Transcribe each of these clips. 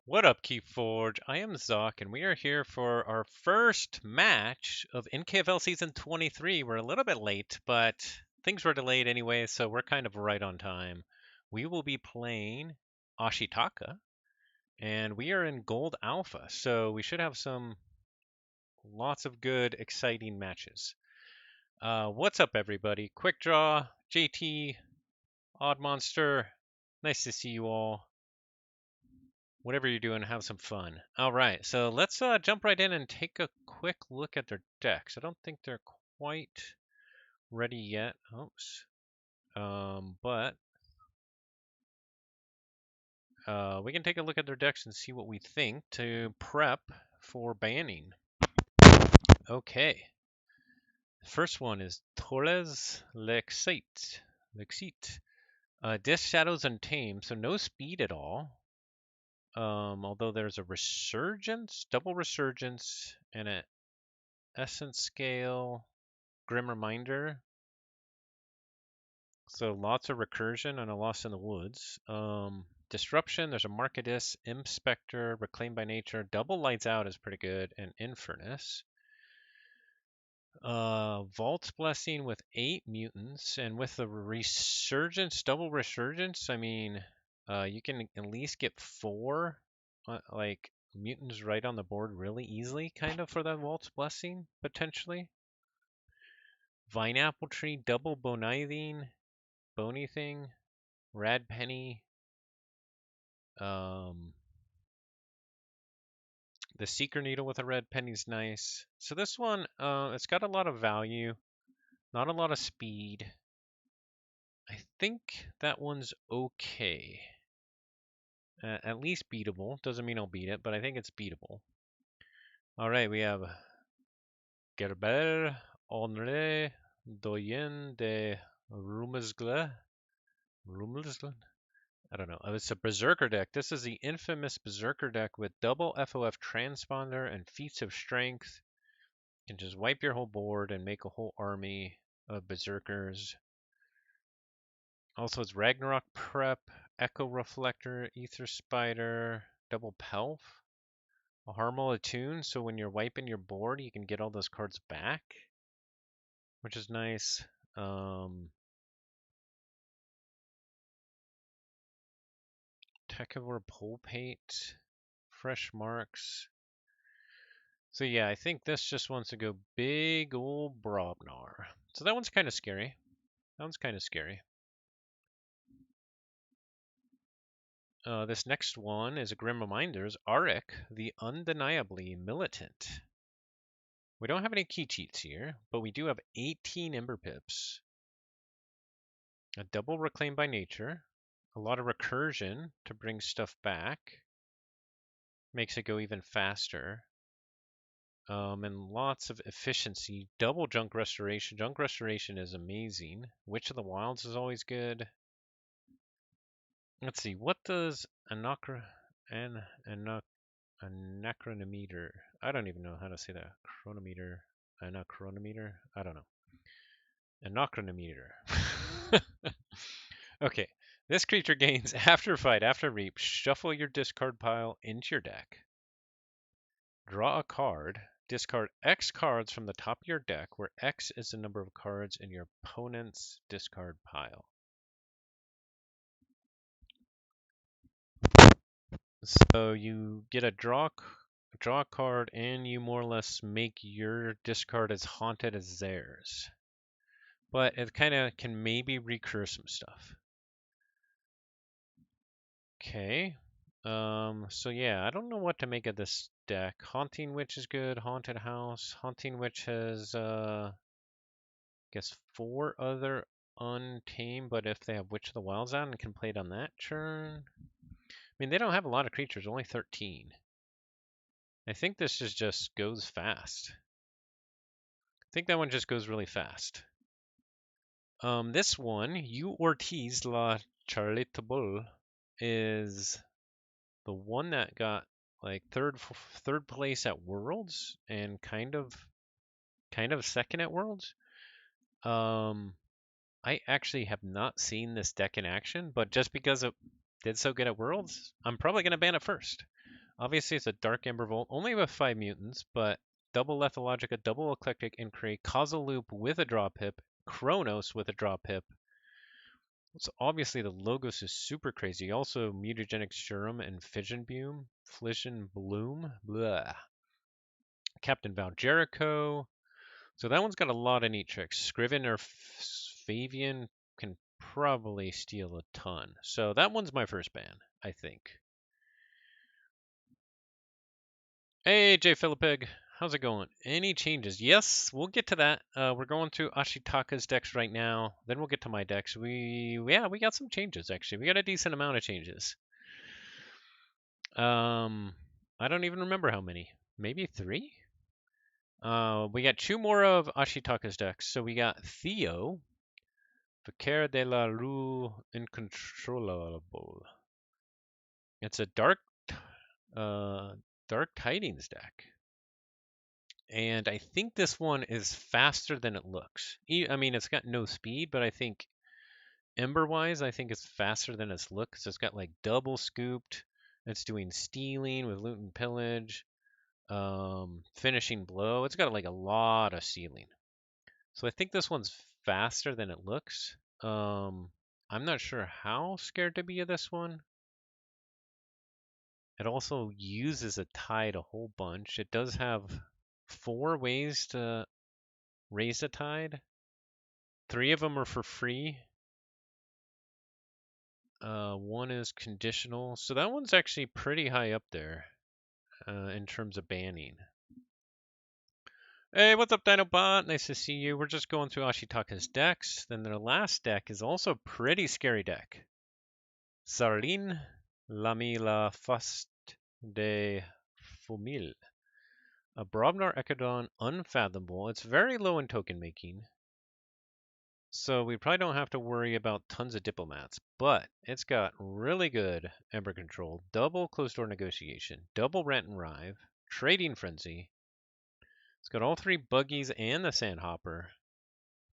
What up, Keyforge? I am Zoc, and we are here for our first match of NKFL Season 23. We're a little bit late, but things were delayed anyway, so we're kind of right on time. We will be playing Ashitaka, and we are in Gold Alpha, so we should have lots of good, exciting matches. What's up, everybody? Quick Draw, JT, Odd Monster, nice to see you all. Whatever you're doing, have some fun. All right, so let's jump right in and take a quick look at their decks. I don't think they're quite ready yet. Oops. But we can take a look at their decks and see what we think to prep for banning. Okay. First one is Torres Lexite. Disc Shadows Untamed, so no speed at all. Although there's a Resurgence, double Resurgence, and an Essence Scale, Grim Reminder. So lots of recursion and a Lost in the Woods. Disruption, there's a Markadis, Inspector, Reclaimed by Nature, Double Lights Out is pretty good, and Infernus. Vault's Blessing with 8 mutants, and with the Resurgence, double Resurgence, I mean, you can at least get 4, like, mutants right on the board really easily, kind of, for that Vault's Blessing, potentially. Vine Apple Tree, double Bonithing, Bony Thing, Rad Penny, the Seeker Needle with a red penny's nice. So this one, it's got a lot of value, not a lot of speed. I think that one's okay. At least beatable. Doesn't mean I'll beat it, but I think it's beatable. All right, we have Gerber, Henri, Doyen de Rumesgle. I don't know. It's a Berserker deck. This is the infamous Berserker deck with double FOF Transponder and Feats of Strength. You can just wipe your whole board and make a whole army of Berserkers. Also, it's Ragnarok Prep, Echo Reflector, Ether Spider, double Pelf, a Harmel Attune, so when you're wiping your board, you can get all those cards back, which is nice. Tekavor Pulpate, Fresh Marks. So yeah, I think this just wants to go big ol' Brobnar. So that one's kind of scary. This next one is a Grim Reminders, Arik, the Undeniably Militant. We don't have any key cheats here, but we do have 18 Ember Pips, a double Reclaim by Nature, a lot of recursion to bring stuff back, makes it go even faster, and lots of efficiency. Double Junk Restoration. Junk Restoration is amazing. Witch of the Wilds is always good. Let's see, what does Anachronometer? I don't even know how to say that. Anachronometer? I don't know. Anachronometer. Okay, this creature gains after fight, after reap, shuffle your discard pile into your deck. Draw a card. Discard X cards from the top of your deck, where X is the number of cards in your opponent's discard pile. So you get a draw card, and you more or less make your discard as haunted as theirs. But it kind of can maybe recur some stuff. Okay. So yeah, I don't know what to make of this deck. Haunting Witch is good. Haunted House. Haunting Witch has, I guess 4 other Untamed, but if they have Witch of the Wilds out and can play it on that turn. I mean, they don't have a lot of creatures, only 13. I think this just goes fast. I think that one just goes really fast. This one, U Ortiz La Charitable, is the one that got like third place at Worlds and kind of second at Worlds. I actually have not seen this deck in action, but just because it did so good at Worlds, I'm probably gonna ban it first. Obviously, it's a Dark Ember Volt, only with 5 mutants, but double Lethalogica, double Eclectic, and create Causal Loop with a drop hip, Chronos with a drop hip. So obviously the Logos is super crazy. Also Mutagenic Serum and Fission Bloom, blah. Captain Val Jericho. So that one's got a lot of neat tricks. Scriven or Fabian can probably steal a ton. So that one's my first ban, I think. Hey, J. Philippig. How's it going? Any changes? Yes, we'll get to that. We're going through Ashitaka's decks right now. Then we'll get to my decks. We got some changes actually. We got a decent amount of changes. I don't even remember how many. Maybe 3? We got 2 more of Ashitaka's decks. So we got Theo, Vicaire de la Rue Incontrolable. It's a Dark Tidings deck. And I think this one is faster than it looks. I mean, it's got no speed, but I think Ember-wise, I think it's faster than it looks. It's got like double scooped. It's doing stealing with loot and pillage, finishing blow. It's got like a lot of sealing. So I think this one's faster than it looks. I'm not sure how scared to be of this one. It also uses a tide a whole bunch. It does have 4 ways to raise a tide. 3 of them are for free. 1 is conditional. So that one's actually pretty high up there in terms of banning. Hey, what's up, Dinobot? Nice to see you. We're just going through Ashitaka's decks. Then their last deck is also a pretty scary deck. Sarlin, Lami la Fast de Fumil. A Brobnar Ecodon Unfathomable. It's very low in token making. So we probably don't have to worry about tons of diplomats, but it's got really good Ember Control, double Closed Door Negotiation, double Rent and Rive, Trading Frenzy. It's got all 3 buggies and the Sandhopper,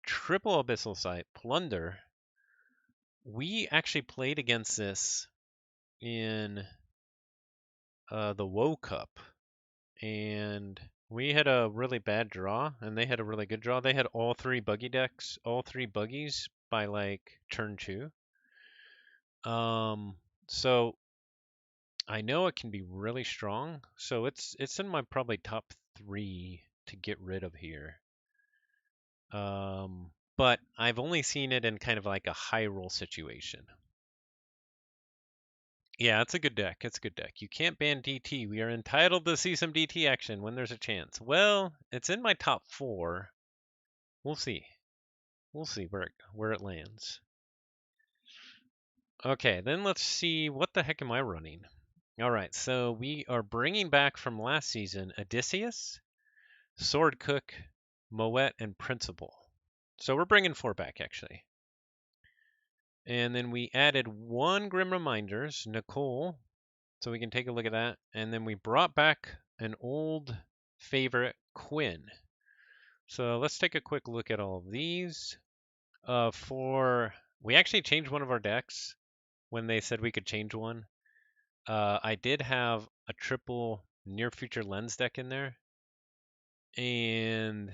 triple Abyssal Sight, Plunder. We actually played against this in the WoW Cup, and we had a really bad draw, and they had a really good draw. They had all 3 buggy decks, all 3 buggies by like turn 2. So I know it can be really strong. So it's in my probably top 3 to get rid of here. But I've only seen it in kind of like a high roll situation. Yeah, it's a good deck. It's a good deck. You can't ban DT. We are entitled to see some DT action when there's a chance. Well, it's in my top 4. We'll see. We'll see where it lands. Okay, then let's see what the heck am I running. All right, so we are bringing back from last season Odysseus, Sword Cook, Moet, and Principal. So we're bringing 4 back actually. And then we added 1 Grim Reminders, Nicole, so we can take a look at that. And then we brought back an old favorite, Quinn. So let's take a quick look at all of these. We actually changed one of our decks when they said we could change one. I did have a triple near future lens deck in there, and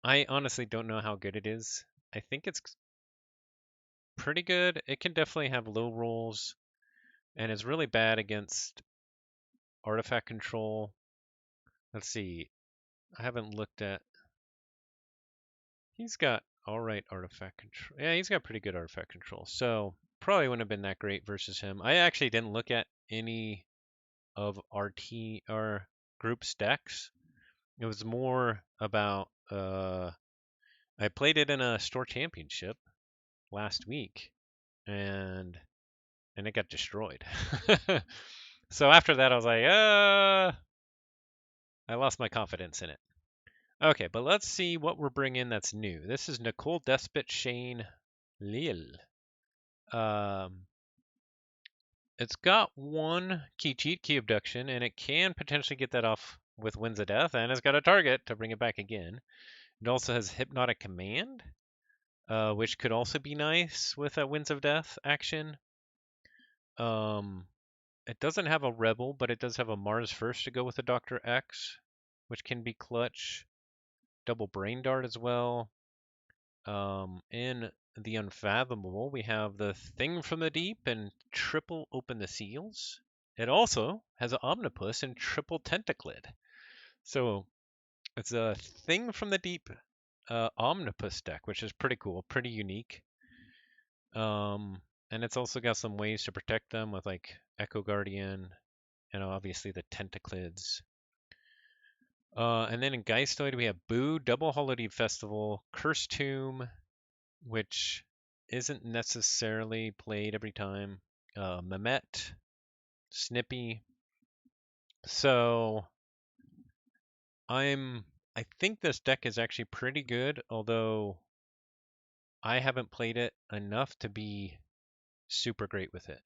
I honestly don't know how good it is. I think it's pretty good. It can definitely have low rolls, and it's really bad against artifact control. Let's see. I haven't looked at. He's got all right artifact control. Yeah, he's got pretty good artifact control. So probably wouldn't have been that great versus him. I actually didn't look at any of our group's decks. It was more about I played it in a store championship last week, and it got destroyed. So after that, I was like, I lost my confidence in it. Okay, but let's see what we're bringing that's new. This is Nicole Despot Shane Lille. It's got 1 key cheat, key abduction, and it can potentially get that off with Winds of Death, and it's got a target to bring it back again. It also has Hypnotic Command, which could also be nice with a Winds of Death action. It doesn't have a Rebel, but it does have a Mars first to go with the Dr. X, which can be clutch. Double Brain Dart as well. In the Unfathomable, we have the Thing from the Deep and triple Open the Seals. It also has an Omnipus and triple Tentaclid. So it's a Thing from the Deep Omnipus deck, which is pretty cool, pretty unique. And it's also got some ways to protect them with like Echo Guardian and obviously the Tentaclids. And then in Geistoid, we have Boo, Double Holiday Festival, Curse Tomb, which isn't necessarily played every time, Mehmet, Snippy. So I think this deck is actually pretty good, although I haven't played it enough to be super great with it.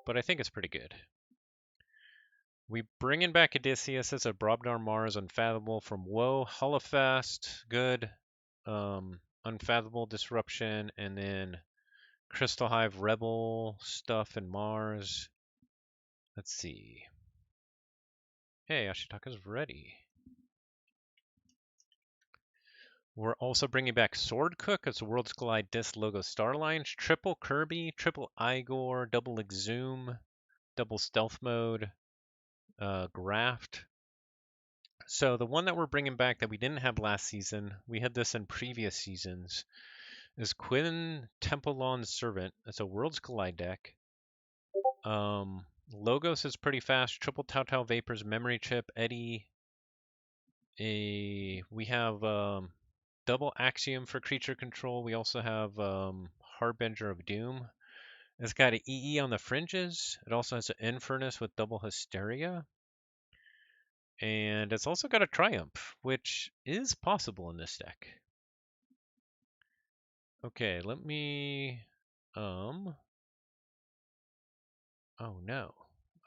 But I think it's pretty good. We bringing back Odysseus as a Brobnar Mars Unfathomable from Woe, Hollowfast, good. Unfathomable Disruption, and then Crystal Hive Rebel stuff and Mars. Let's see. Hey, Ashitaka's ready. We're also bringing back Sword Cook as Worlds Collide Disc Logo Starlines, triple Kirby, triple Igor, double Exhume, double Stealth Mode, Graft. So the one that we're bringing back that we didn't have last season, we had this in previous seasons, is Quinn Tempelon's Servant. It's a Worlds Collide deck. Logos is pretty fast. Triple Tau Vapors, Memory Chip, Eddie. We have double Axiom for creature control. We also have Harbinger of Doom. It's got an EE on the fringes. It also has an Infernus with double Hysteria. And it's also got a Triumph, which is possible in this deck. Okay, let me... Oh no.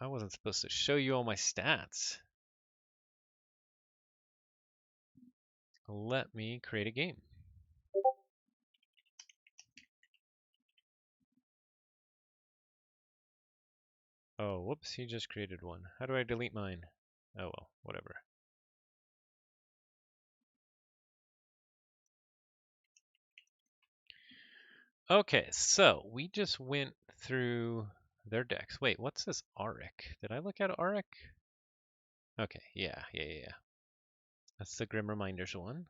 I wasn't supposed to show you all my stats. Let me create a game. Oh, whoops, he just created one. How do I delete mine? Oh well, whatever. Okay, so we just went through their decks. Wait, what's this Auric? Did I look at Auric? Okay, yeah. That's the Grim Reminders one.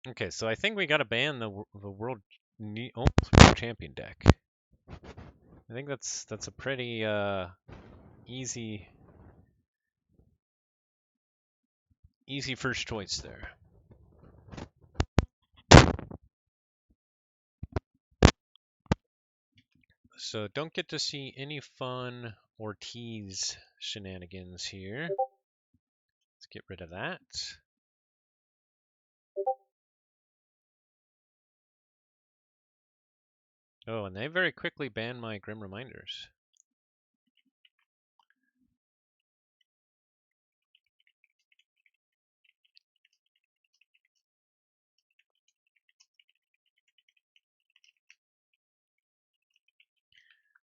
Okay, so I think we gotta ban the world almost world champion deck. I think that's a pretty easy first choice there. So don't get to see any fun Ortiz shenanigans here. Let's get rid of that. Oh, and they very quickly banned my Grim Reminders.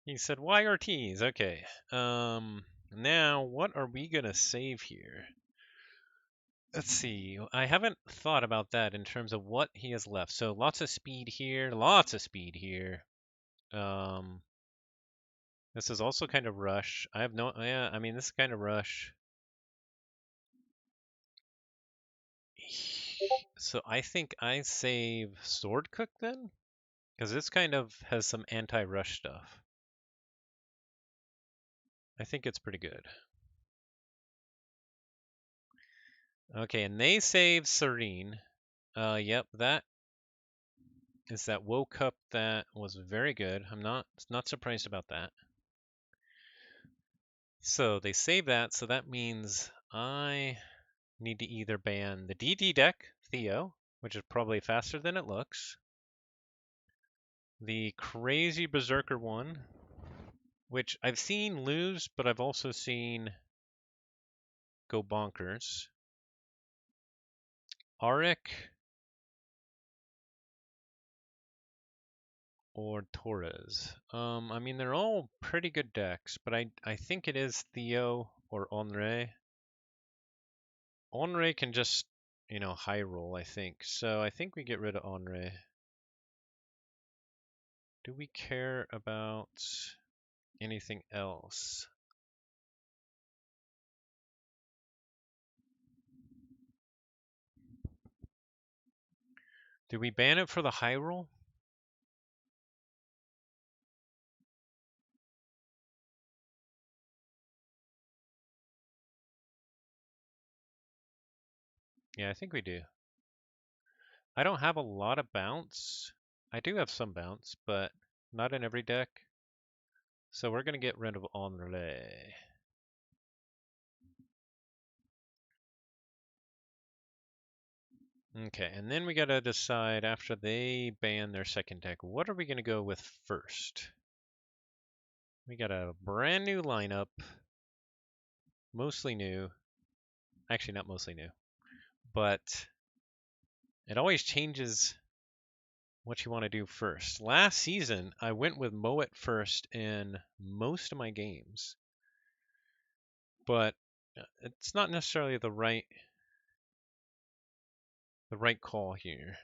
He said, why Ortiz? Okay. Now, what are we going to save here? Let's see. I haven't thought about that in terms of what he has left. So lots of speed here. Lots of speed here. This is also kind of rush. I have no... Yeah, I mean, this is kind of rush. So I think I save Sword Cook then? Because this kind of has some anti-rush stuff. I think it's pretty good. Okay, and they save Serene. Yep, that is that Woe Cup that was very good. I'm not surprised about that. So they save that, so that means I need to either ban the DD deck, Theo, which is probably faster than it looks. The crazy Berserker one, which I've seen lose, but I've also seen go bonkers. Auric, or Torres? I mean, they're all pretty good decks, but I think it is Theo or Onre. Onre can just, high roll, I think. So I think we get rid of Onre. Do we care about anything else? Do we ban it for the high roll? Yeah, I think we do. I don't have a lot of bounce. I do have some bounce, but not in every deck. So we're going to get rid of Onre. Okay, and then we got to decide after they ban their second deck, what are we going to go with first? We got a brand new lineup, mostly new. Actually, not mostly new, but it always changes what you want to do first. Last season, I went with Moet first in most of my games, but it's not necessarily the right call here.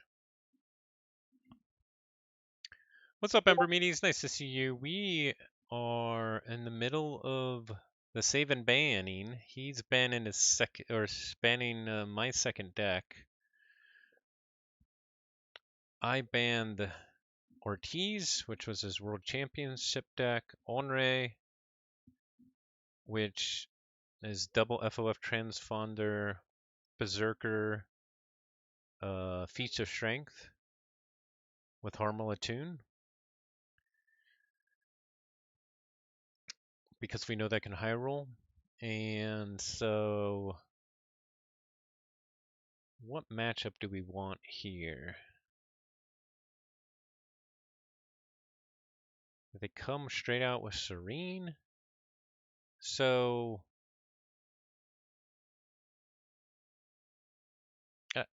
What's up, Ember Meaties? Nice to see you. We are in the middle of the save and banning. He's banning his second, or banning my second deck. I banned Ortiz, which was his World Championship deck. Onre, which is double FOF Transponder, Berserker, Feats of Strength with Harmala Tune, because we know that can high roll. And so, what matchup do we want here? They come straight out with Serene. So,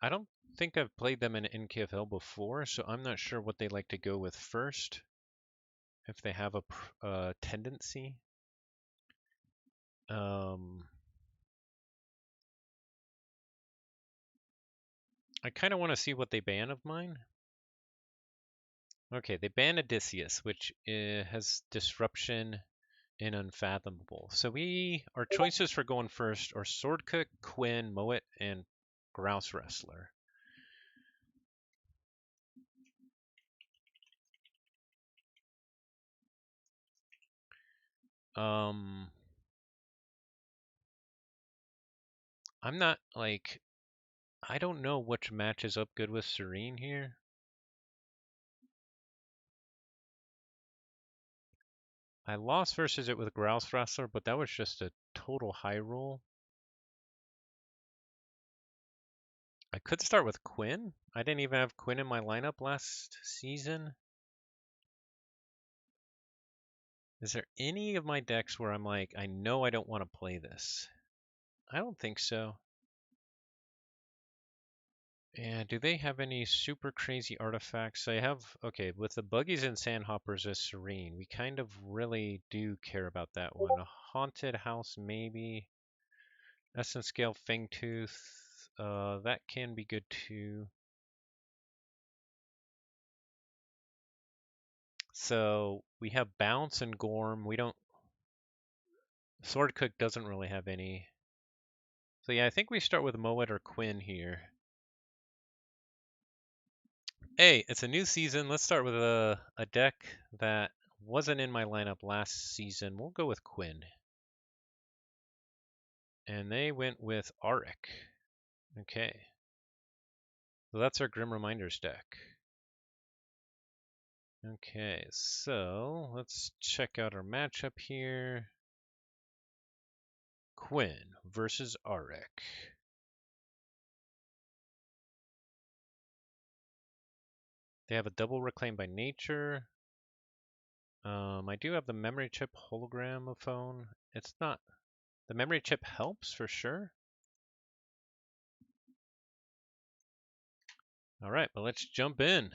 I don't think I've played them in NKFL before, so I'm not sure what they like to go with first, if they have a tendency. I kind of want to see what they ban of mine. Okay, they ban Odysseus, which has disruption and unfathomable. So our choices for going first are Swordcook, Quinn, Moet, and Grouse Wrestler. I'm not like, I don't know which matches up good with Serene here. I lost versus it with Grouse Wrestler, but that was just a total high roll. I could start with Quinn. I didn't even have Quinn in my lineup last season. Is there any of my decks where I'm like, I know I don't want to play this? I don't think so. And do they have any super crazy artifacts? They have, okay, with the Buggies and Sandhoppers as Serene, we kind of really do care about that one. A Haunted House, maybe. Essence Scale Fangtooth, that can be good too. So we have Bounce and Gorm. We don't. Swordcook doesn't really have any. So yeah, I think we start with Moet or Quinn here. Hey, it's a new season. Let's start with a deck that wasn't in my lineup last season. We'll go with Quinn. And they went with Auric. Okay. So that's our Grim Reminders deck. Okay, so let's check out our matchup here. Quinn versus Auric. They have a double Reclaim by Nature. I do have the memory chip hologram of phone. It's not. The memory chip helps for sure. All right, but let's jump in.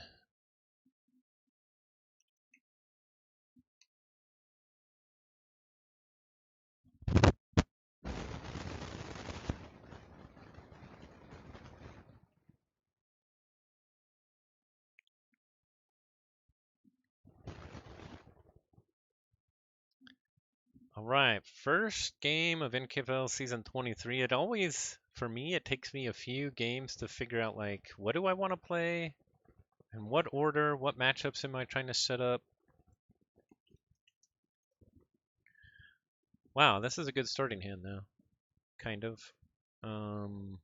All right, first game of NKFL season 23. It always, for me, it takes me a few games to figure out like what do I want to play, in what order, what matchups am I trying to set up. Wow, this is a good starting hand though, kind of. Um,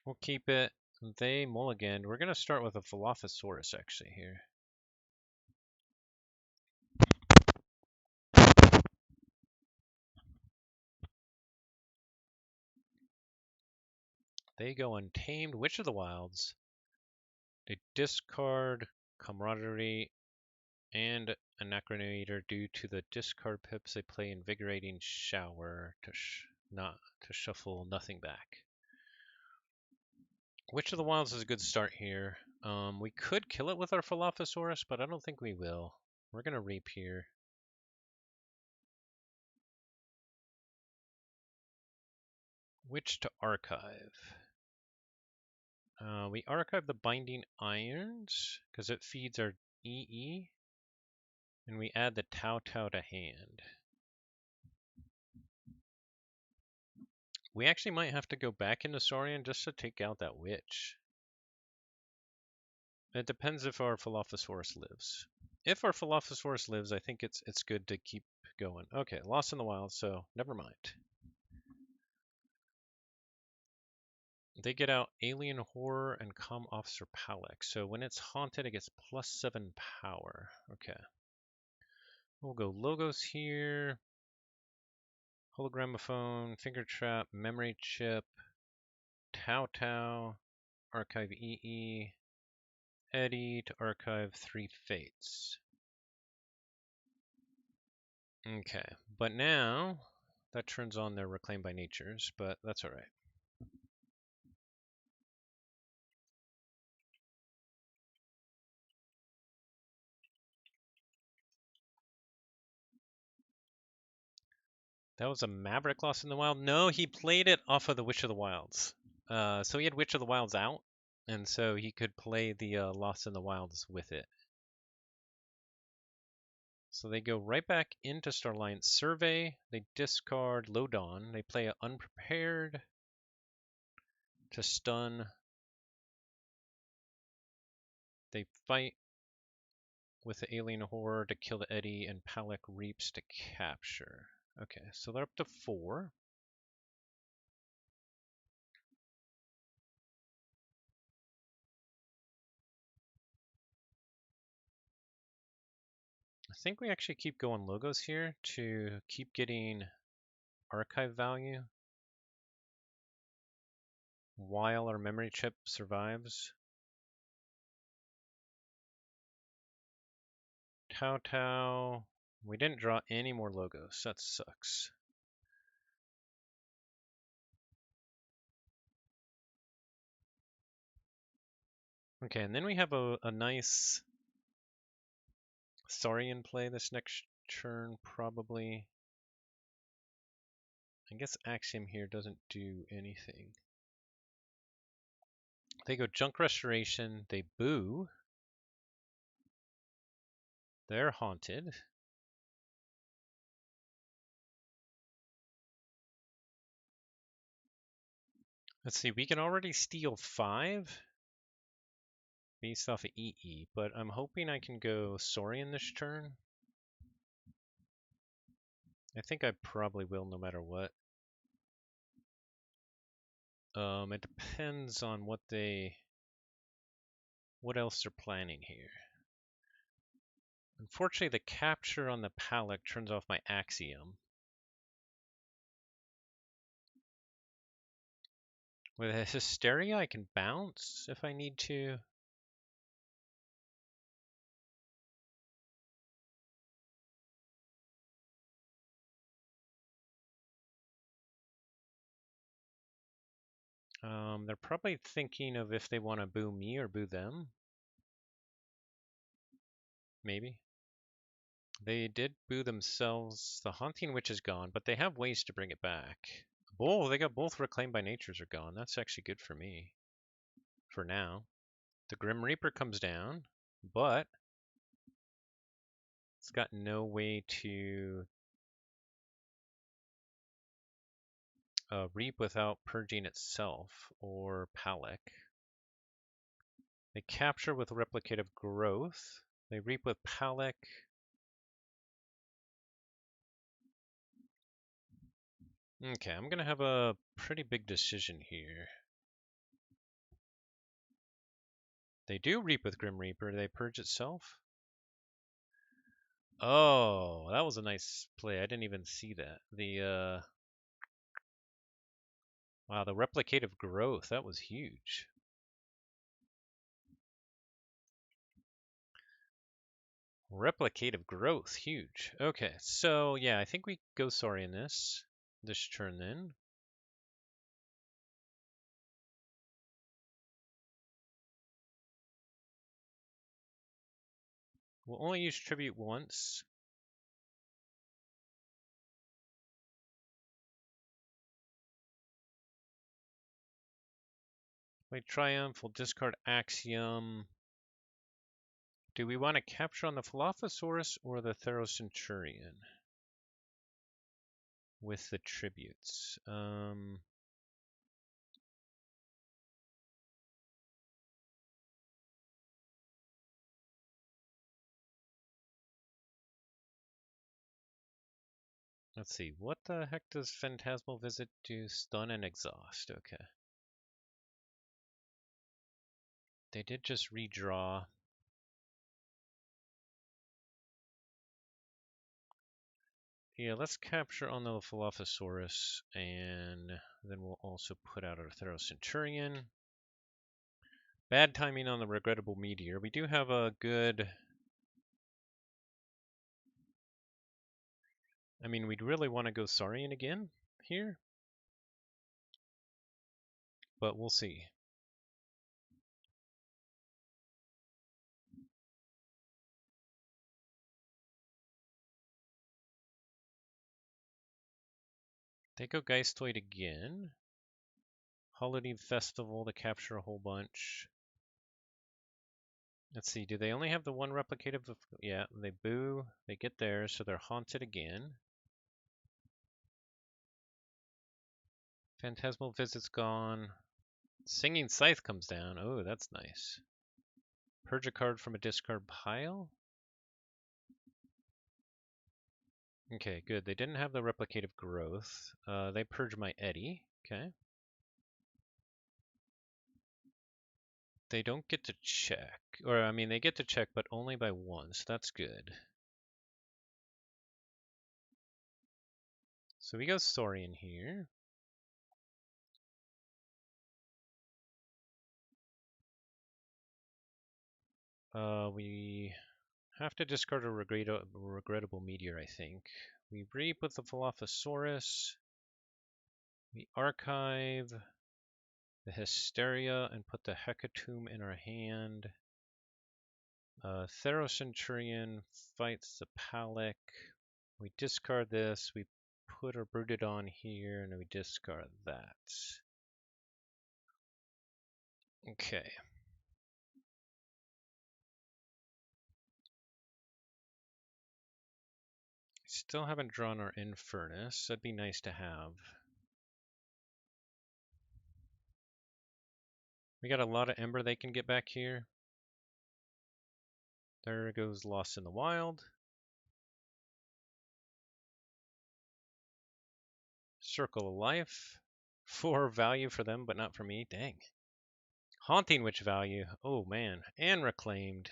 we'll keep it. They mulligan. We're gonna start with a Dilophosaurus actually here. They go Untamed, Witch of the Wilds. They discard Camaraderie and Anachronometer due to the discard pips. They play Invigorating Shower to not to shuffle nothing back. Witch of the Wilds is a good start here. We could kill it with our Dilophosaurus, but I don't think we will. We're gonna reap here. Witch to archive. We archive the Binding Irons because it feeds our EE, and we add the Tau Tau to hand. We actually might have to go back into Saurian just to take out that witch. It depends if our Dilophosaurus lives. If our Dilophosaurus lives, I think it's good to keep going. Okay, Lost in the Wild, so never mind. They get out Alien Horror and Com Officer Palek. So when it's haunted, it gets +7 power. Okay. We'll go logos here. Hologramophone, Finger Trap, Memory Chip, Tau Tau, Archive EE, Eddie to archive 3 Fates. Okay, but now that turns on their Reclaimed by Natures, but that's alright. That was a Maverick Lost in the Wild? No, he played it off of the Witch of the Wilds. So he had Witch of the Wilds out, and so he could play the Lost in the Wilds with it. So they go right back into Starlight Survey. They discard Low Dawn. They play an Unprepared to stun. They fight with the Alien Horror to kill the Eddie, and Palek Reaps to capture. Okay, so they're up to 4. I think we actually keep going logos here to keep getting archive value while our memory chip survives. Tau Tau. We didn't draw any more logos. That sucks. Okay, and then we have a nice Saurian play this next turn, probably. I guess Axiom here doesn't do anything. They go Junk Restoration, they boo. They're haunted. Let's see, we can already steal 5 based off of EE, but I'm hoping I can go Saurian this turn. I think I probably will no matter what. It depends on what else they're planning here. Unfortunately, the capture on the Palek turns off my Axiom. With a Hysteria, I can bounce if I need to. They're probably thinking of if they want to boo me or boo them. Maybe. They did boo themselves. The Haunting Witch is gone, but they have ways to bring it back. Oh, they got both Reclaimed by Natures are gone. That's actually good for me. For now. The Grim Reaper comes down, but it's got no way to reap without purging itself or Palik. They capture with replicative growth. They reap with Palik. Okay, I'm gonna have a pretty big decision here. They do reap with Grim Reaper. Do they purge itself? Oh, that was a nice play. I didn't even see that. Wow, the replicative growth, that was huge. Replicative growth, huge. Okay, so yeah, I think we go sorry in this turn then. We'll only use tribute once. Play Triumph, we'll discard Axiom. Do we want to capture on the Philophosaurus or the Theros-Centurion with the tributes? Let's see, what the heck does Phantasmal Visit do? Stun and exhaust, okay. They did just redraw. Yeah, let's capture on the Philophosaurus, and then we'll also put out our Theros-Centurion. Bad timing on the Regrettable Meteor. We do have a good... I mean, we'd really want to go Saurian again here, but we'll see. They go Geistoid again. Holiday Festival to capture a whole bunch. Let's see, do they only have the one replicative? Yeah, they boo, they get theirs, so they're haunted again. Phantasmal Visit's gone. Singing Scythe comes down. Oh, that's nice. Purge a card from a discard pile? Okay, good. They didn't have the replicative growth. They purge my Eddy. Okay. They don't get to check. Or, I mean, they get to check, but only by once. That's good. So we go Saurian here. We have to discard a regrettable meteor, I think. We reap with the Philophosaurus. We archive the Hysteria and put the Hecatomb in our hand. Theros-Centurion fights the Palik. We discard this. We put our Brooded on here, and we discard that. Okay. Still haven't drawn our Infernus. That'd be nice to have. We got a lot of Ember they can get back here. There goes Lost in the Wild. Circle of Life. 4 value for them, but not for me. Dang. Haunting Witch value. Oh, man. And Reclaimed.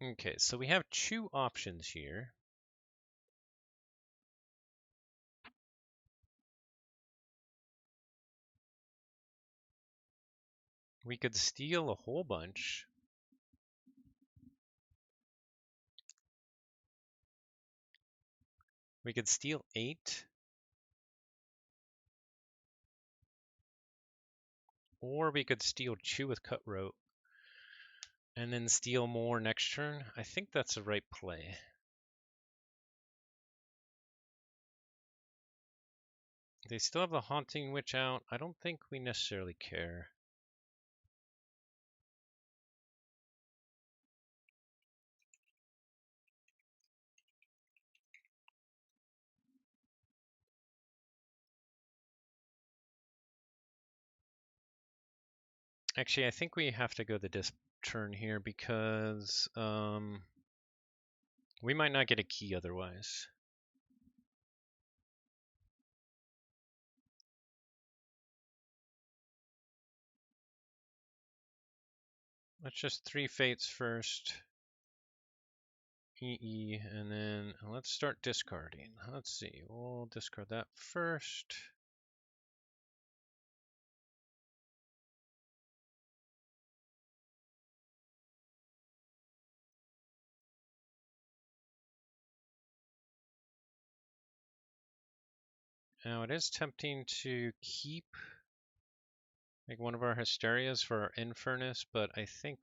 Okay, so we have 2 options here. We could steal a whole bunch. We could steal 8. Or we could steal Chew with Cutthroat. And then steal more next turn. I think that's the right play. They still have the Haunting Witch out. I don't think we necessarily care. Actually, I think we have to go the disc turn here because we might not get a key otherwise. Let's just 3 fates first. EE, and then let's start discarding. Let's see, we'll discard that first. Now it is tempting to keep like one of our Hysterias for our Infernus, but I think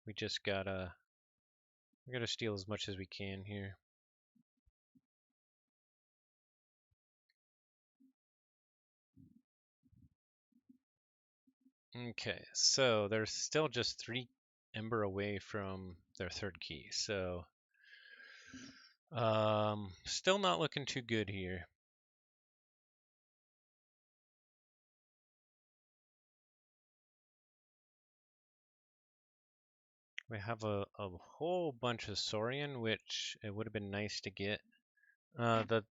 we just gotta steal as much as we can here. Okay, so they're still just 3 Ember away from their 3rd key, so still not looking too good here. We have a whole bunch of Saurian, which it would have been nice to get. The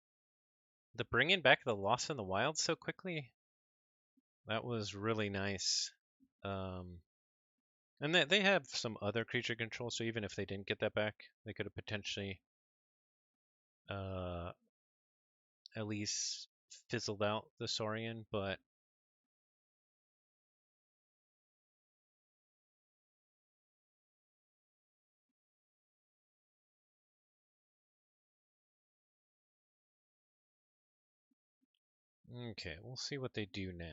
bringing back the Lost in the Wild so quickly, that was really nice. And they have some other creature control, so even if they didn't get that back, they could have potentially at least fizzled out the Saurian, but okay, we'll see what they do now.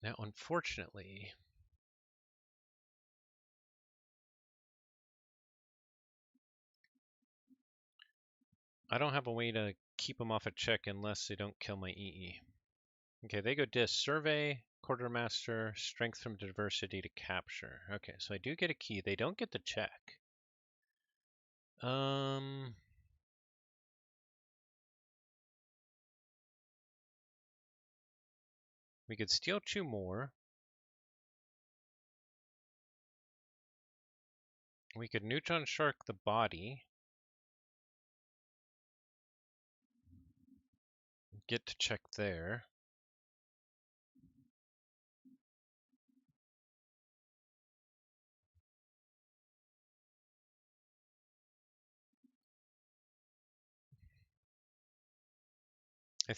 Now, unfortunately, I don't have a way to keep them off a check unless they don't kill my EE. Okay, they go disc, survey, quartermaster, strength from diversity to capture. Okay, so I do get a key. They don't get the check. We could steal 2 more. We could neutron shark the body. Get to check there. I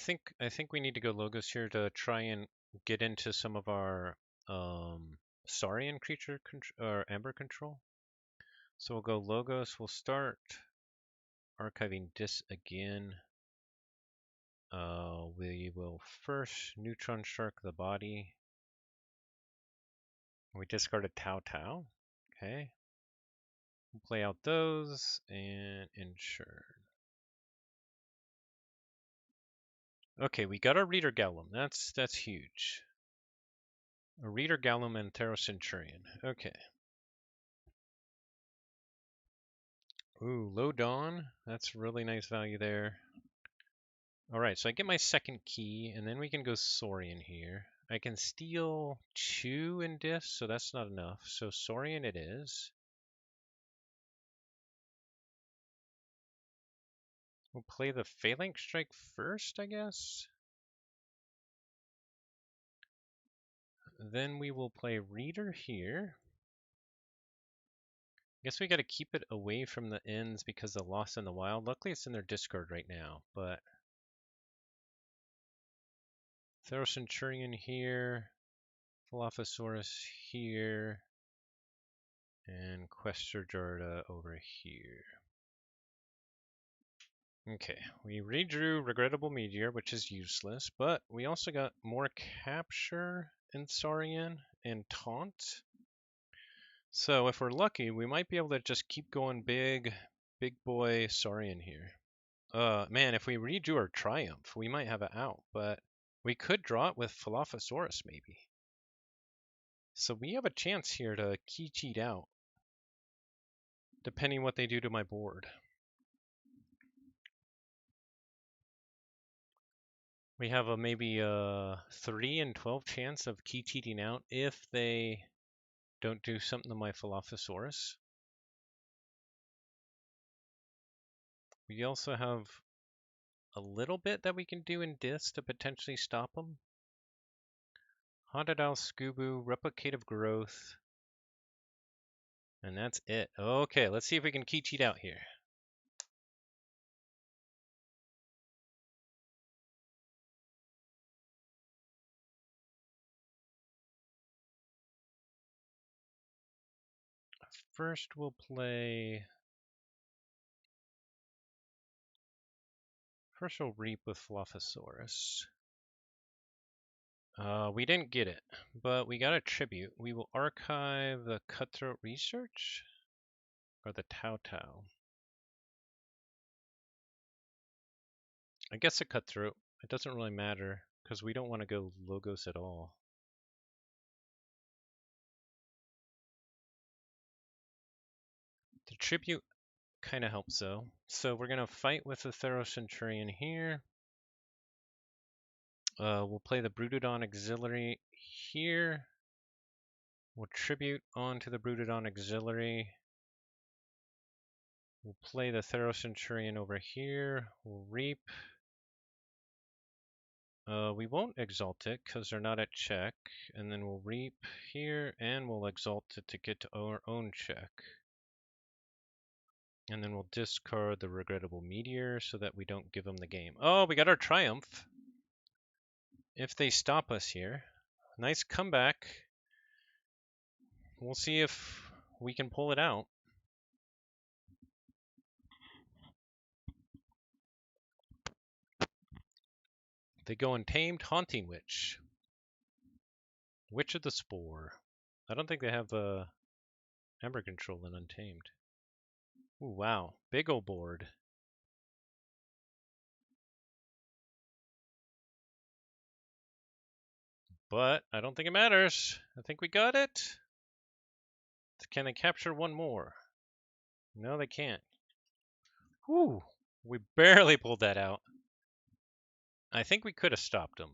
think we need to go Logos here to try and get into some of our Saurian creature or Amber control. So we'll go Logos. We'll start archiving this again. We will first neutron shark the body. We discarded Tau Tau. Okay. We'll play out those and ensure. Okay, we got our Reader Gallum. That's huge. A Reader Gallum and Theros Centurion. Okay. Ooh, Low Dawn. That's really nice value there. Alright, so I get my 2nd key, and then we can go Saurian here. I can steal 2 in disc, so that's not enough. So Saurian it is. We'll play the Phalanx Strike first, I guess. Then we will play Reader here. I guess we got to keep it away from the ends because of Lost in the Wild. Luckily, it's in their discard right now, but Theros Centurion here, Dilophosaurus here, and Questor Jarda over here. Okay, we redrew Regrettable Meteor, which is useless, but we also got more Capture in Saurian and Taunt. So if we're lucky, we might be able to just keep going big boy Saurian here. Man, if we redo our Triumph, we might have it out, but we could draw it with Dilophosaurus maybe. So we have a chance here to key cheat out, depending what they do to my board. We have a maybe a 3 in 12 chance of key cheating out if they don't do something to my Dilophosaurus. We also have a little bit that we can do in Dis to potentially stop them. Haunted Owl, Scoobu, Replicative Growth, and that's it. Okay, let's see if we can key cheat out here. First, we'll play. First, we'll Reap with Dilophosaurus. We didn't get it, but we got a tribute. We will archive the Cutthroat Research or the Tau Tau. I guess a Cutthroat. It doesn't really matter because we don't want to go Logos at all. The tribute kind of helps though. So we're going to fight with the Therocentrion here. We'll play the Broododon Auxiliary here. We'll tribute onto the Broododon Auxiliary. We'll play the Therocentrion over here. We'll Reap. We won't exalt it because they're not at check. And then we'll Reap here and we'll exalt it to get to our own check. And then we'll discard the Regrettable Meteor so that we don't give them the game. Oh, we got our Triumph. If they stop us here. Nice comeback. We'll see if we can pull it out. They go Untamed, Haunting Witch. Witch of the Spore. I don't think they have Ember Control in Untamed. Ooh, wow. Big ol' board. But I don't think it matters. I think we got it. Can they capture one more? No, they can't. Whew. We barely pulled that out. I think we could have stopped them.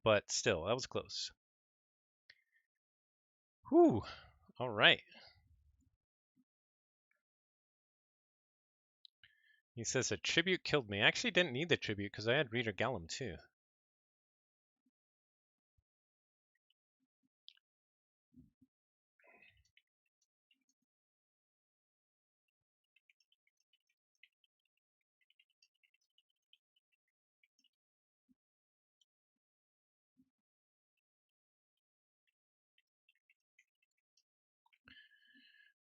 But still, that was close. Whew. All right. He says a tribute killed me. I actually didn't need the tribute because I had Reader Gallum too.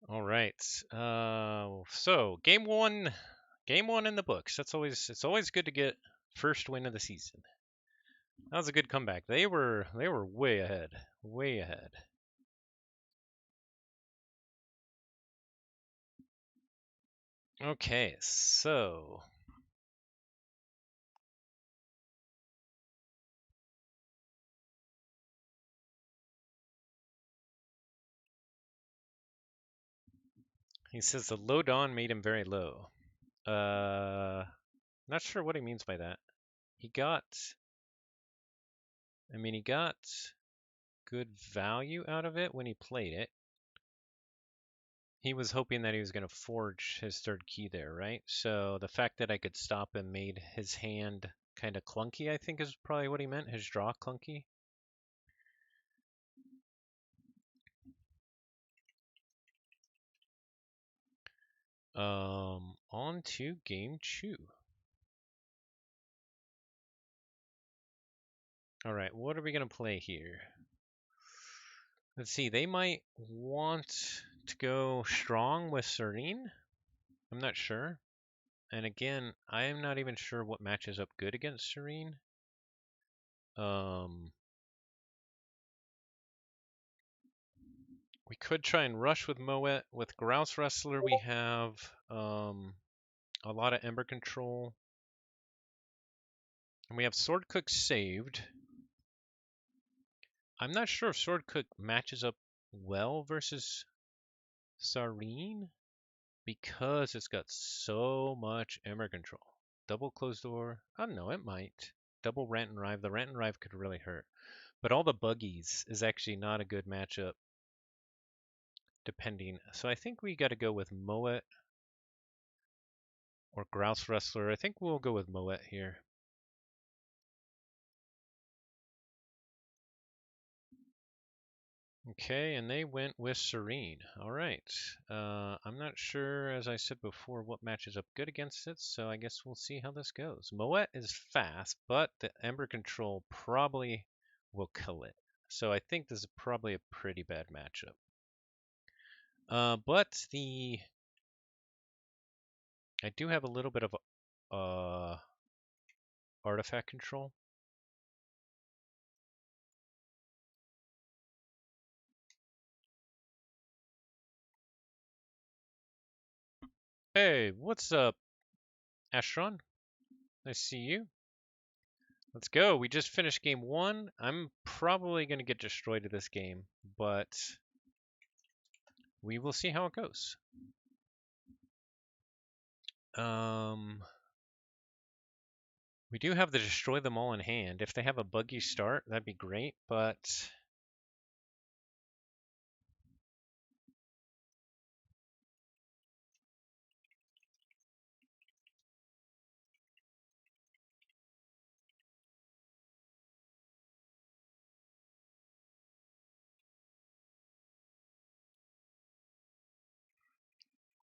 All right. So game one in the books. It's always good to get first win of the season. That was a good comeback. They were way ahead. Way ahead. Okay, so he says the low dawn made him very low. Not sure what he means by that. He got good value out of it when he played it. He was hoping that he was going to forge his third key there, right? So the fact that I could stop him made his hand kind of clunky, I think is probably what he meant. His draw clunky. On to game 2. All right, what are we going to play here? Let's see, they might want to go strong with Serene. I'm not sure. And again, I am not even sure what matches up good against Serene. We could try and rush with Moet. With Grouse Wrestler, we have a lot of Ember control. And we have Sword Cook saved. I'm not sure if Sword Cook matches up well versus Sarene because it's got so much Ember control. Double closed door. I don't know, it might. Double Rant and Rive. The Rant and Rive could really hurt. But all the buggies is actually not a good matchup depending. So I think we got to go with Moet or Grouse Wrestler. I think we'll go with Moet here. Okay, and they went with Serene. All right. I'm not sure, as I said before, what matches up good against it, so I guess we'll see how this goes. Moet is fast, but the Ember Control probably will kill it. So I think this is probably a pretty bad matchup. But I do have a little bit of artifact control. Hey, what's up, Ashron? Nice to see you. Let's go. We just finished game 1. I'm probably going to get destroyed in this game, but we will see how it goes. We do have the destroy them all in hand. If they have a buggy start, that'd be great, but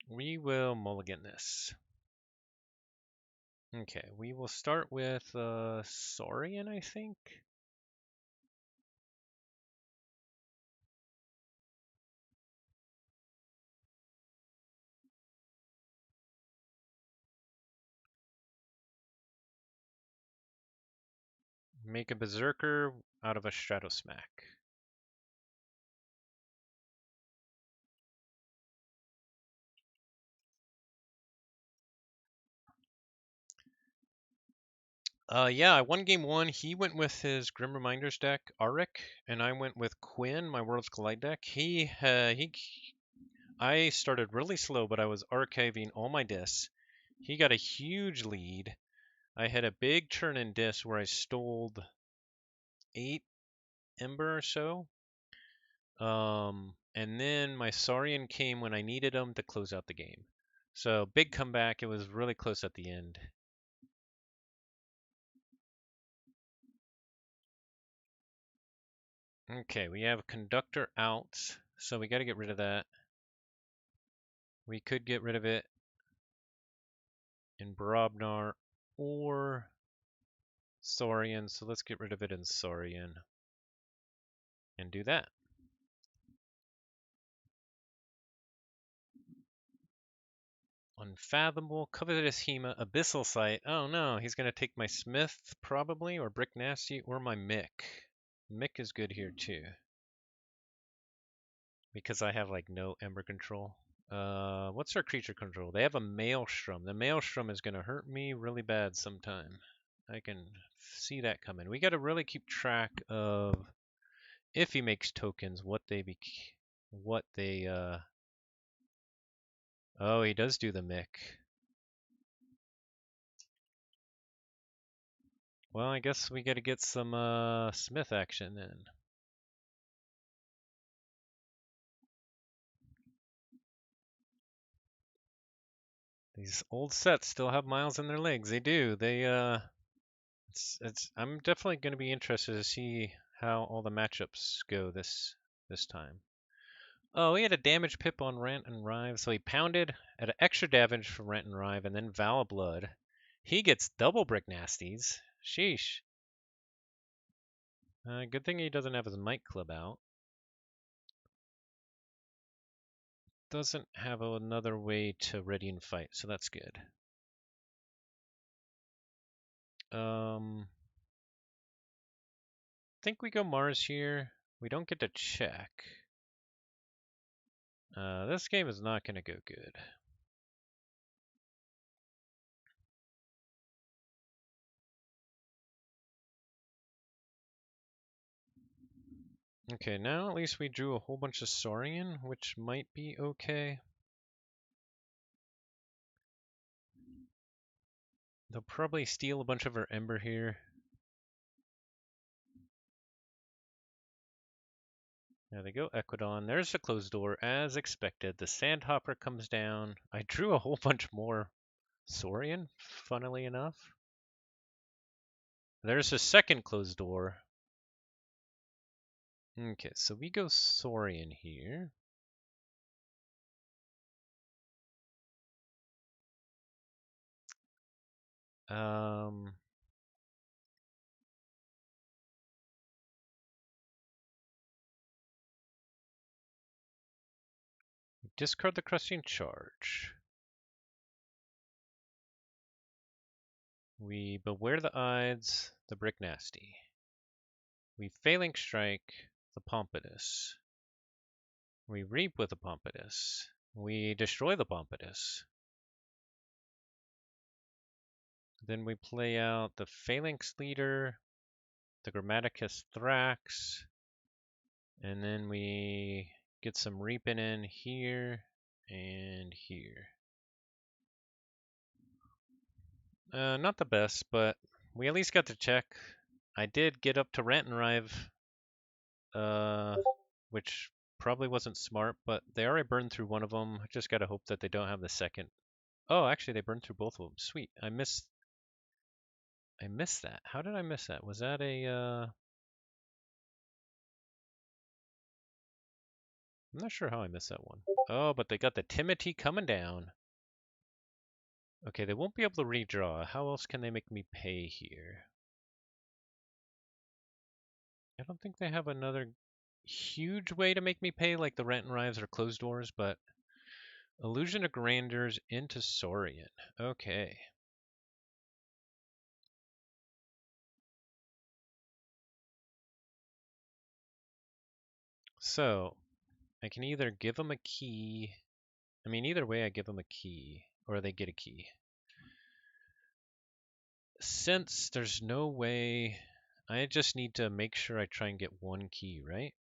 we will mulligan this. Okay, we will start with Saurian, I think. Make a Berserker out of a Stratosmack. Yeah, I won game 1. He went with his Grim Reminders deck, Auric, and I went with Quinn, my World's Collide deck. I started really slow, but I was archiving all my discs. He got a huge lead. I had a big turn in disc where I stole 8 Ember or so. And then my Saurian came when I needed him to close out the game. So big comeback. It was really close at the end. Okay, we have Conductor out, so we got to get rid of that. We could get rid of it in Brobnar or Saurian, so let's get rid of it in Saurian and do that. Unfathomable, Covetous Hema, Abyssal Sight. Oh no, he's going to take my Smith probably, or Brick Nasty, or my Mick. Mick is good here too. Because I have like no Ember control. What's our creature control? They have a Maelstrom. The Maelstrom is going to hurt me really bad sometime. I can see that coming. We got to really keep track of if he makes tokens, Oh, he does do the Mick. Well, I guess we got to get some Smith action then. These old sets still have miles in their legs. They do. I'm definitely going to be interested to see how all the matchups go this time. Oh, he had a damage pip on Rant and Rive, so he pounded at an extra damage for Rant and Rive, and then Val of Blood. He gets double Brick Nasties. Sheesh. Good thing he doesn't have his Might Club out. Doesn't have another way to ready and fight, so that's good. think we go Mars here. We don't get to check. This game is not going to go good. Okay, now at least we drew a whole bunch of Saurian, which might be okay. They'll probably steal a bunch of our Ember here. There they go, Equidon. There's the closed door, as expected. The Sandhopper comes down. I drew a whole bunch more Saurian, funnily enough. There's a second closed door. Okay, so we go Saurian here. Discard the Crushing Charge. We Beware the Ides, the Brick Nasty. We Phalanx Strike, the Pompidus. We Reap with the Pompidus. We destroy the Pompidus. Then we play out the Phalanx Leader, the Grammaticus Thrax, and then we get some Reaping in here and here. Not the best, but we at least got to check. I did get up to Rant and Rive, which probably wasn't smart, but they already burned through one of them. I just gotta hope that they don't have the second. Oh, actually, they burned through both of them. Sweet. I missed that. How did I miss that? Was that a, I'm not sure how I missed that one. Oh, but they got the Timothy coming down. Okay, they won't be able to redraw. How else can they make me pay here? I don't think they have another huge way to make me pay like the Rent and Rives or Closed Doors, but Illusion of Grandeurs into Saurian. Okay. So, I can either give them a key. I mean, either way, I give them a key, or they get a key. Since there's no way, I just need to make sure I try and get one key, right?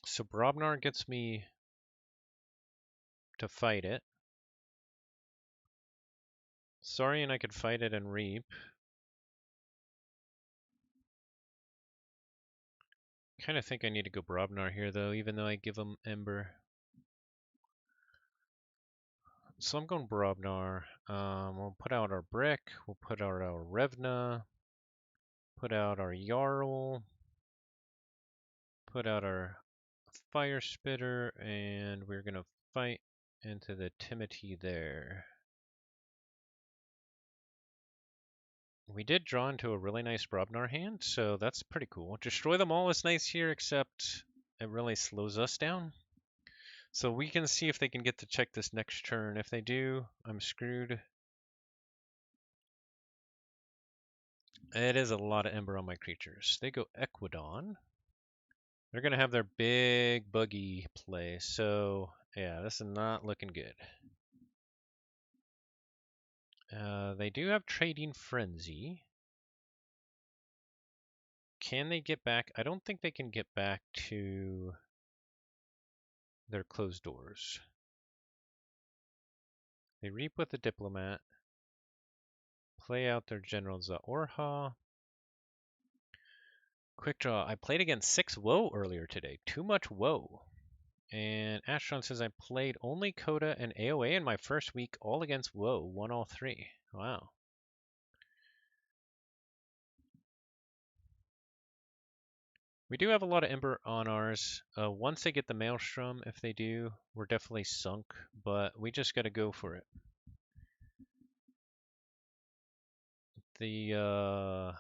So Brobnar gets me to fight it. Saurian, I could fight it and reap. Kind of think I need to go Brobnar here, though, even though I give him Ember. So I'm going Brobnar. We'll put out our Brick. We'll put out our Revna. Put out our Jarl. Put out our Fire Spitter. And we're going to fight into the Timothy there. We did draw into a really nice Brobnar hand, so that's pretty cool. Destroy them all is nice here, except it really slows us down. So we can see if they can get to check this next turn. If they do, I'm screwed. It is a lot of Ember on my creatures. They go Equidon. They're going to have their big buggy play, so yeah, this is not looking good. They do have Trading Frenzy. Can they get back? I don't think they can get back to their Closed Doors. They Reap with the Diplomat. Play out their General Zaorha. Quick draw. I played against 6 Woe earlier today. Too much Woe. And Ashitaka says I played only Coda and AoA in my first week, all against Woe. Won all 3. Wow. We do have a lot of Ember on ours. Once they get the Maelstrom, if they do, we're definitely sunk, but we just got to go for it. the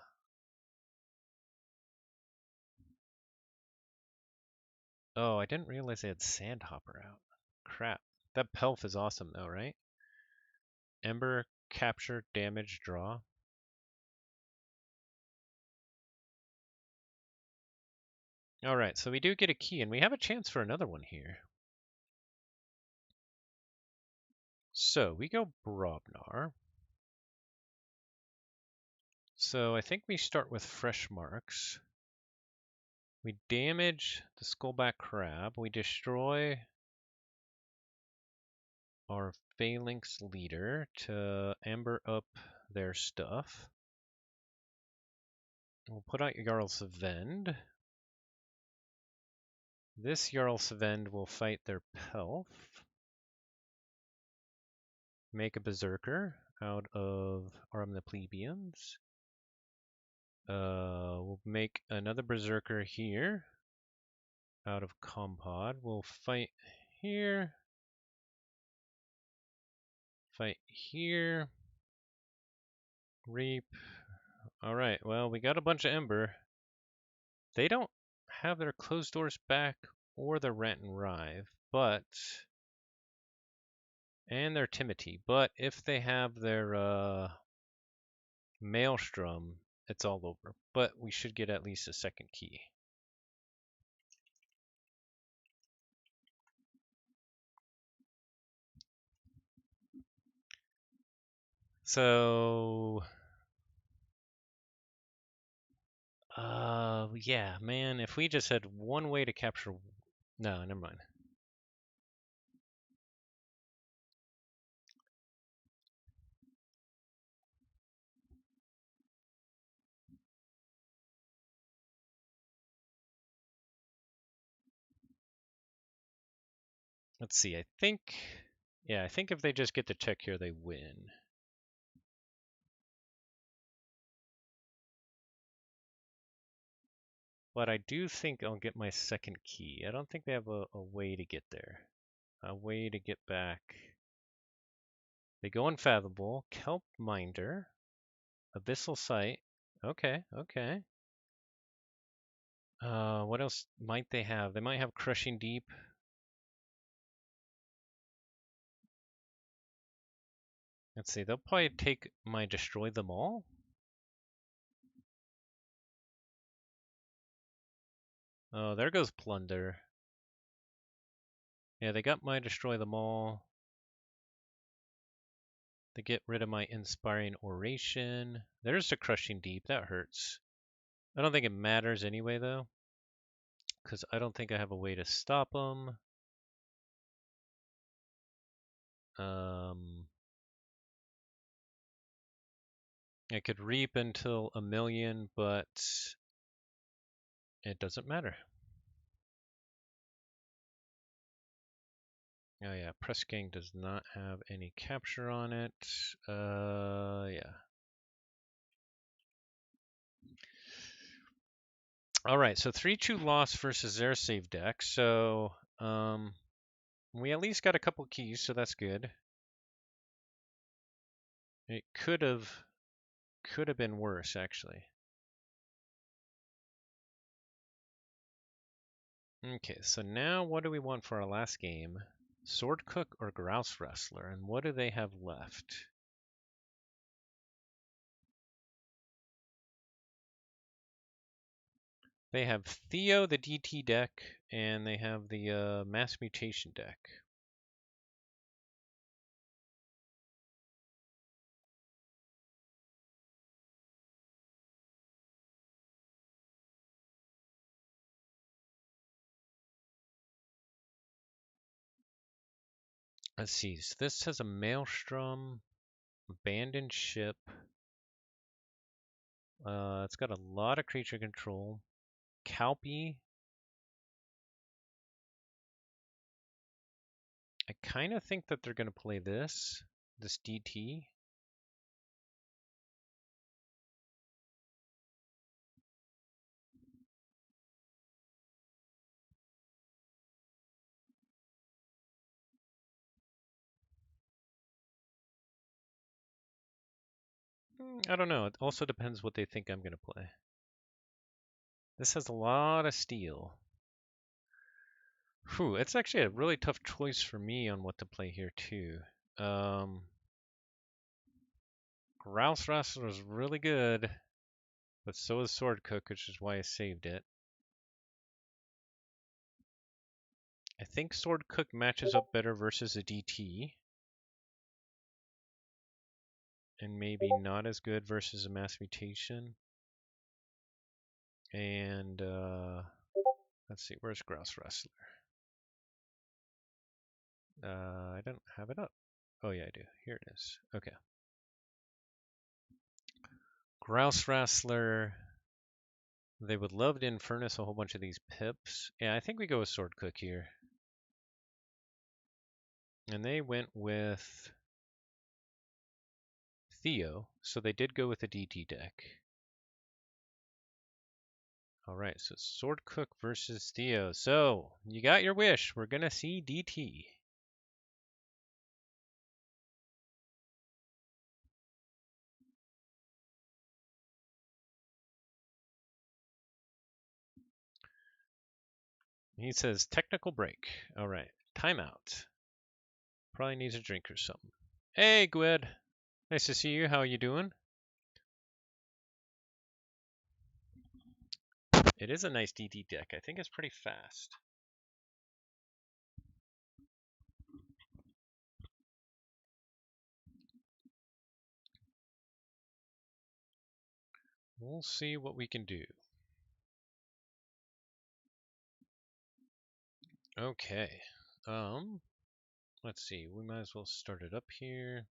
oh, I didn't realize they had Sandhopper out. Crap. That Pelf is awesome though, right? Ember, capture, damage, draw. Alright, so we do get a key, and we have a chance for another one here. So we go Brobnar. So I think we start with fresh marks. We damage the Skullback Crab. We destroy our Phalanx leader to amber up their stuff. We'll put out Jarl's Vend. This Jarl's Vend will fight their Pelf. Make a Berserker out of Arm the Plebeians. We'll make another Berserker here out of Compod. We'll fight here. Fight here. Reap. Alright, well, we got a bunch of Ember. They don't have their closed doors back or their rent and rive, but and their Timothy. But if they have their Maelstrom, it's all over. But we should get at least a second key. So yeah, man, if we just had one way to capture... No, never mind. Let's see, I think... Yeah, I think if they just get the check here, they win. But I do think I'll get my second key. I don't think they have a way to get there. A way to get back. They go Unfathomable, Kelp Minder, Abyssal Sight. Okay, okay. What else might they have? They might have Crushing Deep. Let's see, they'll probably take my Destroy Them All. Oh, there goes Plunder. Yeah, they got my Destroy Them All. They get rid of my Inspiring Oration. There's the Crushing Deep, that hurts. I don't think it matters anyway, though, because I don't think I have a way to stop them. I could reap until 1,000,000, but it doesn't matter. Oh yeah, Press Gang does not have any capture on it. Yeah. All right, so 3-2 loss versus their save deck. So we at least got a couple keys, so that's good. It could have been worse, actually. Okay, so now what do we want for our last game? Sword Cook or Grouse Wrestler, and what do they have left? They have Theo, the DT deck, and they have the Mass Mutation deck. Let's see, so this has a Maelstrom, Abandoned Ship. It's got a lot of creature control. Calpy. I kind of think that they're going to play this DT. I don't know. It also depends what they think I'm going to play. This has a lot of steel. Whew, it's actually a really tough choice for me on what to play here too. Grouse Wrestler is really good, but so is Sword Cook, which is why I saved it. I think Sword Cook matches up better versus a DT. And maybe not as good versus a Mass Mutation. And let's see, where's Grouse Wrestler? I don't have it up. Oh yeah, I do. Here it is. Okay. Grouse Wrestler. They would love to Infernus a whole bunch of these pips. Yeah, I think we go with Sword Cook here. And they went with Theo, so they did go with a DT deck. Alright, so Sword Cook versus Theo. So, you got your wish. We're going to see DT. He says technical break. Alright, timeout. Probably needs a drink or something. Hey, Gwed. Nice to see you. How you doing? It is a nice DT deck. I think it's pretty fast. We'll see what we can do. Okay. Let's see. We might as well start it up here.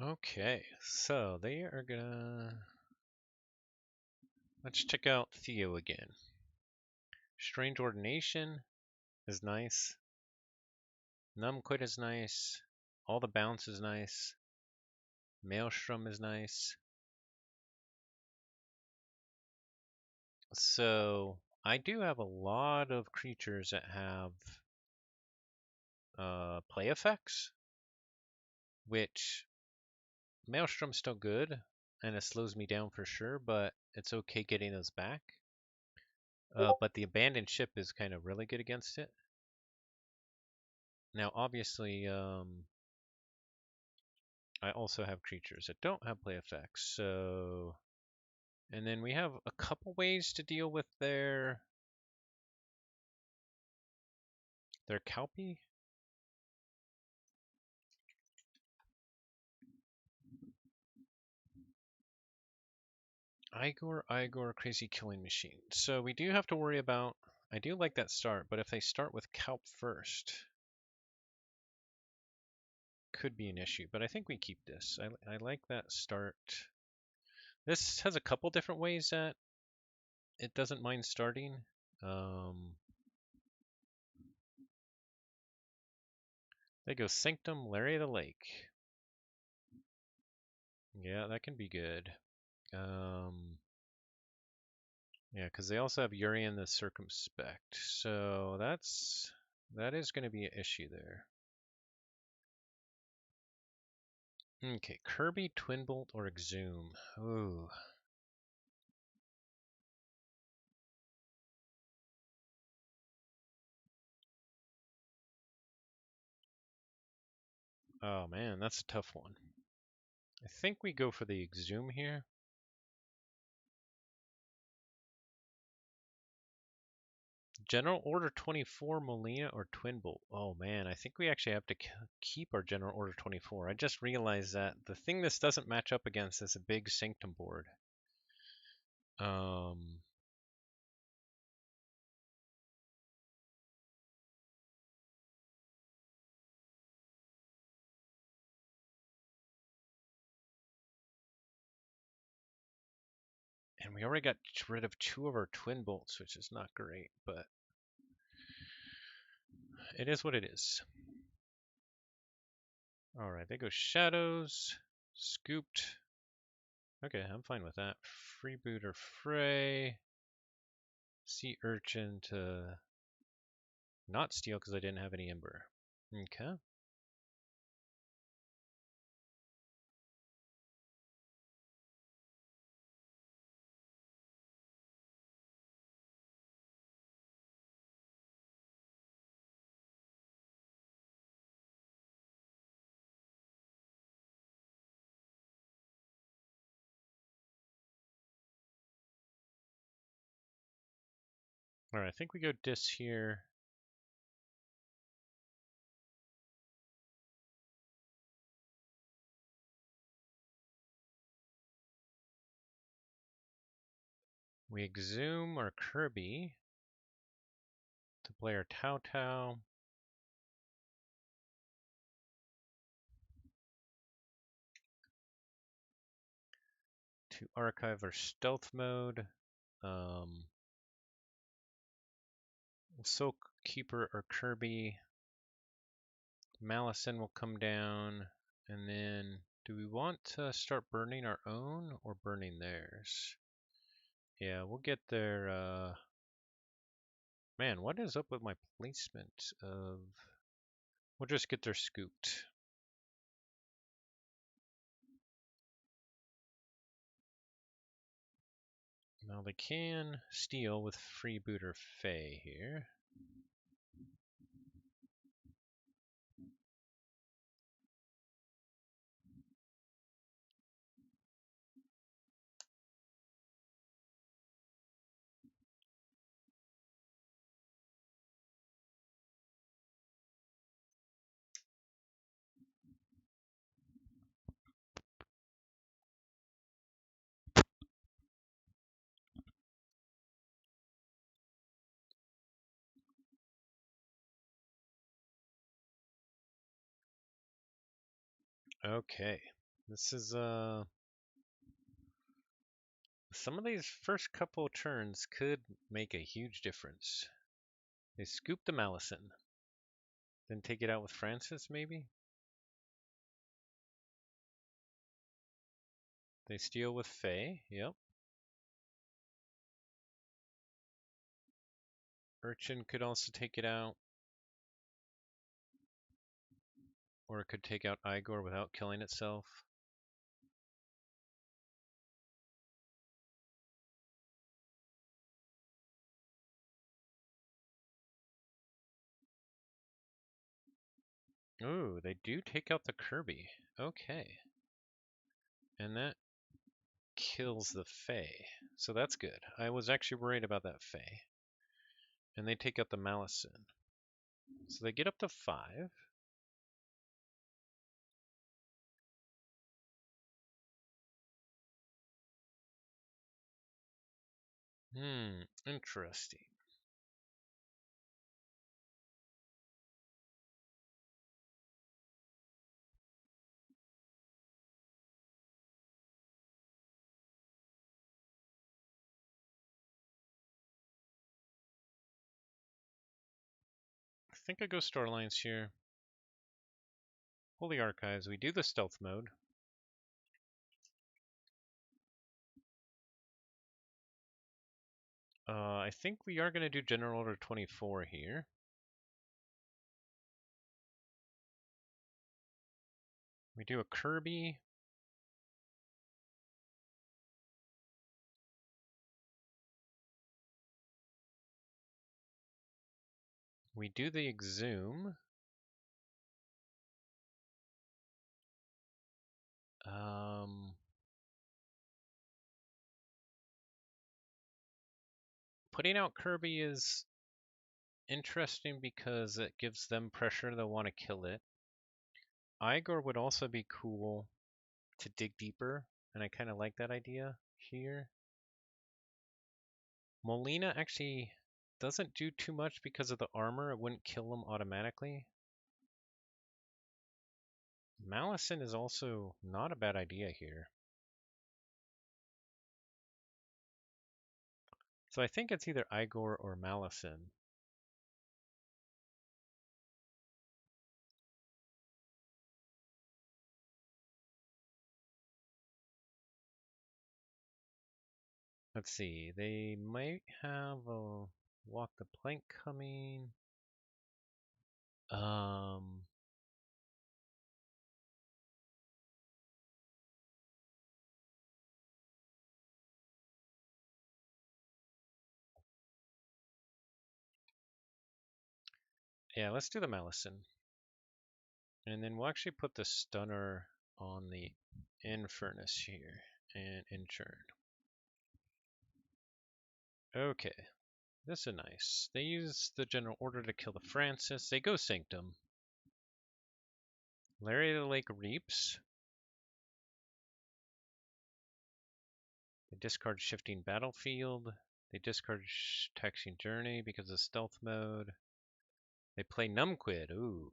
Okay, so they are gonna... Let's check out Theo again. Strange Ordination is nice. Numbquit is nice. All the Bounce is nice. Maelstrom is nice. So I do have a lot of creatures that have play effects, which Maelstrom's still good, and it slows me down for sure, but it's okay getting those back. But the Abandoned Ship is kind of really good against it. Now, obviously, I also have creatures that don't have play effects, so... And then we have a couple ways to deal with their Calpy. Igor, Crazy Killing Machine. So we do have to worry about... I do like that start, but if they start with Calp first, could be an issue. But I think we keep this. I like that start. This has a couple different ways that it doesn't mind starting. They go Sanctum, Larry of the Lake. Yeah, that can be good. Yeah, because they also have Urian the Circumspect. So that is going to be an issue there. Okay, Kirby, Twinbolt, or Exhume. Ooh. Oh man, that's a tough one. I think we go for the Exhume here. General Order 24, Molina, or Twinbolt? Oh man, I think we actually have to keep our General Order 24. I just realized that the thing this doesn't match up against is a big Sanctum board. And we already got rid of 2 of our twin bolts, which is not great, but it is what it is. Alright, they go shadows. Scooped. Okay, I'm fine with that. Freebooter Fray. Sea Urchin to not steal because I didn't have any Ember. Okay. Alright, I think we go Dis here. We exhume our Kirby to play our Tau Tau. To archive our stealth mode. Soak Keeper or Kirby. Malison will come down. And then, do we want to start burning our own or burning theirs? Yeah, we'll get their, man, what is up with my placement of... We'll just get their scooped. Now they can steal with Freebooter Fey here. Okay, this is some of these first couple turns could make a huge difference. They scoop the Malison, then take it out with Francis maybe? They steal with Fey, yep. Urchin could also take it out. Or it could take out Igor without killing itself. Ooh, they do take out the Kirby. Okay. And that kills the Fey. So that's good. I was actually worried about that Fey. And they take out the Malison. So they get up to 5. Interesting. I think I go Starlines here. Holy Archives, we do the stealth mode. I think we are going to do General Order 24 here. We do a Kirby. We do the Exhume. Putting out Kirby is interesting because it gives them pressure. They'll want to kill it. Igor would also be cool to dig deeper, and I kind of like that idea here. Molina actually doesn't do too much because of the armor. It wouldn't kill him automatically. Malison is also not a bad idea here. So I think it's either Igor or Malison. Let's see. They might have a walk the plank coming. Um, yeah, let's do the Malison. And then we'll actually put the stunner on the Infernus here and Inchurn. Okay, this is nice. They use the general order to kill the Francis. They go Sanctum. Larry of the Lake Reaps. They discard Shifting Battlefield. They discard Taxing Journey because of stealth mode. They play Numquid. Ooh.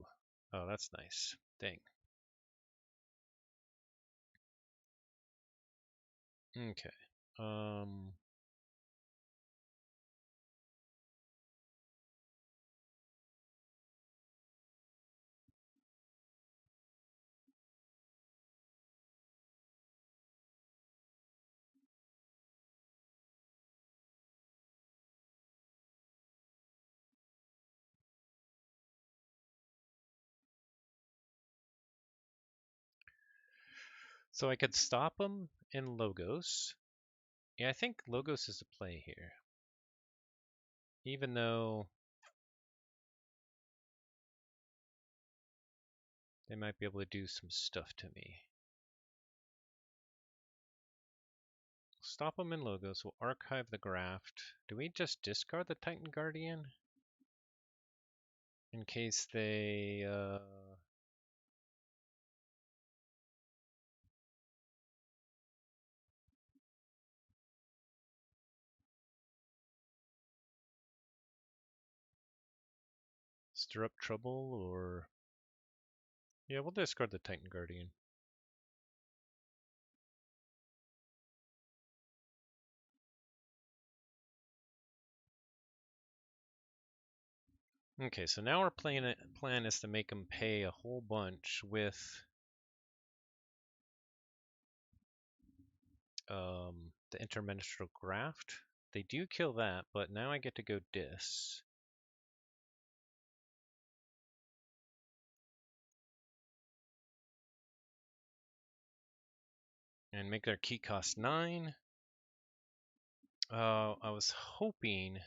Oh, that's nice. Dang. Okay. So I could stop them in Logos. Yeah, I think Logos is the play here. Even though they might be able to do some stuff to me. Stop them in Logos. We'll archive the graft. Do we just discard the Titan Guardian? In case they, stir up trouble, or... Yeah, we'll discard the Titan Guardian. Okay, so now our plan is to make them pay a whole bunch with the Intermenstrual Graft. They do kill that, but now I get to go Dis. And make their key cost 9. I was hoping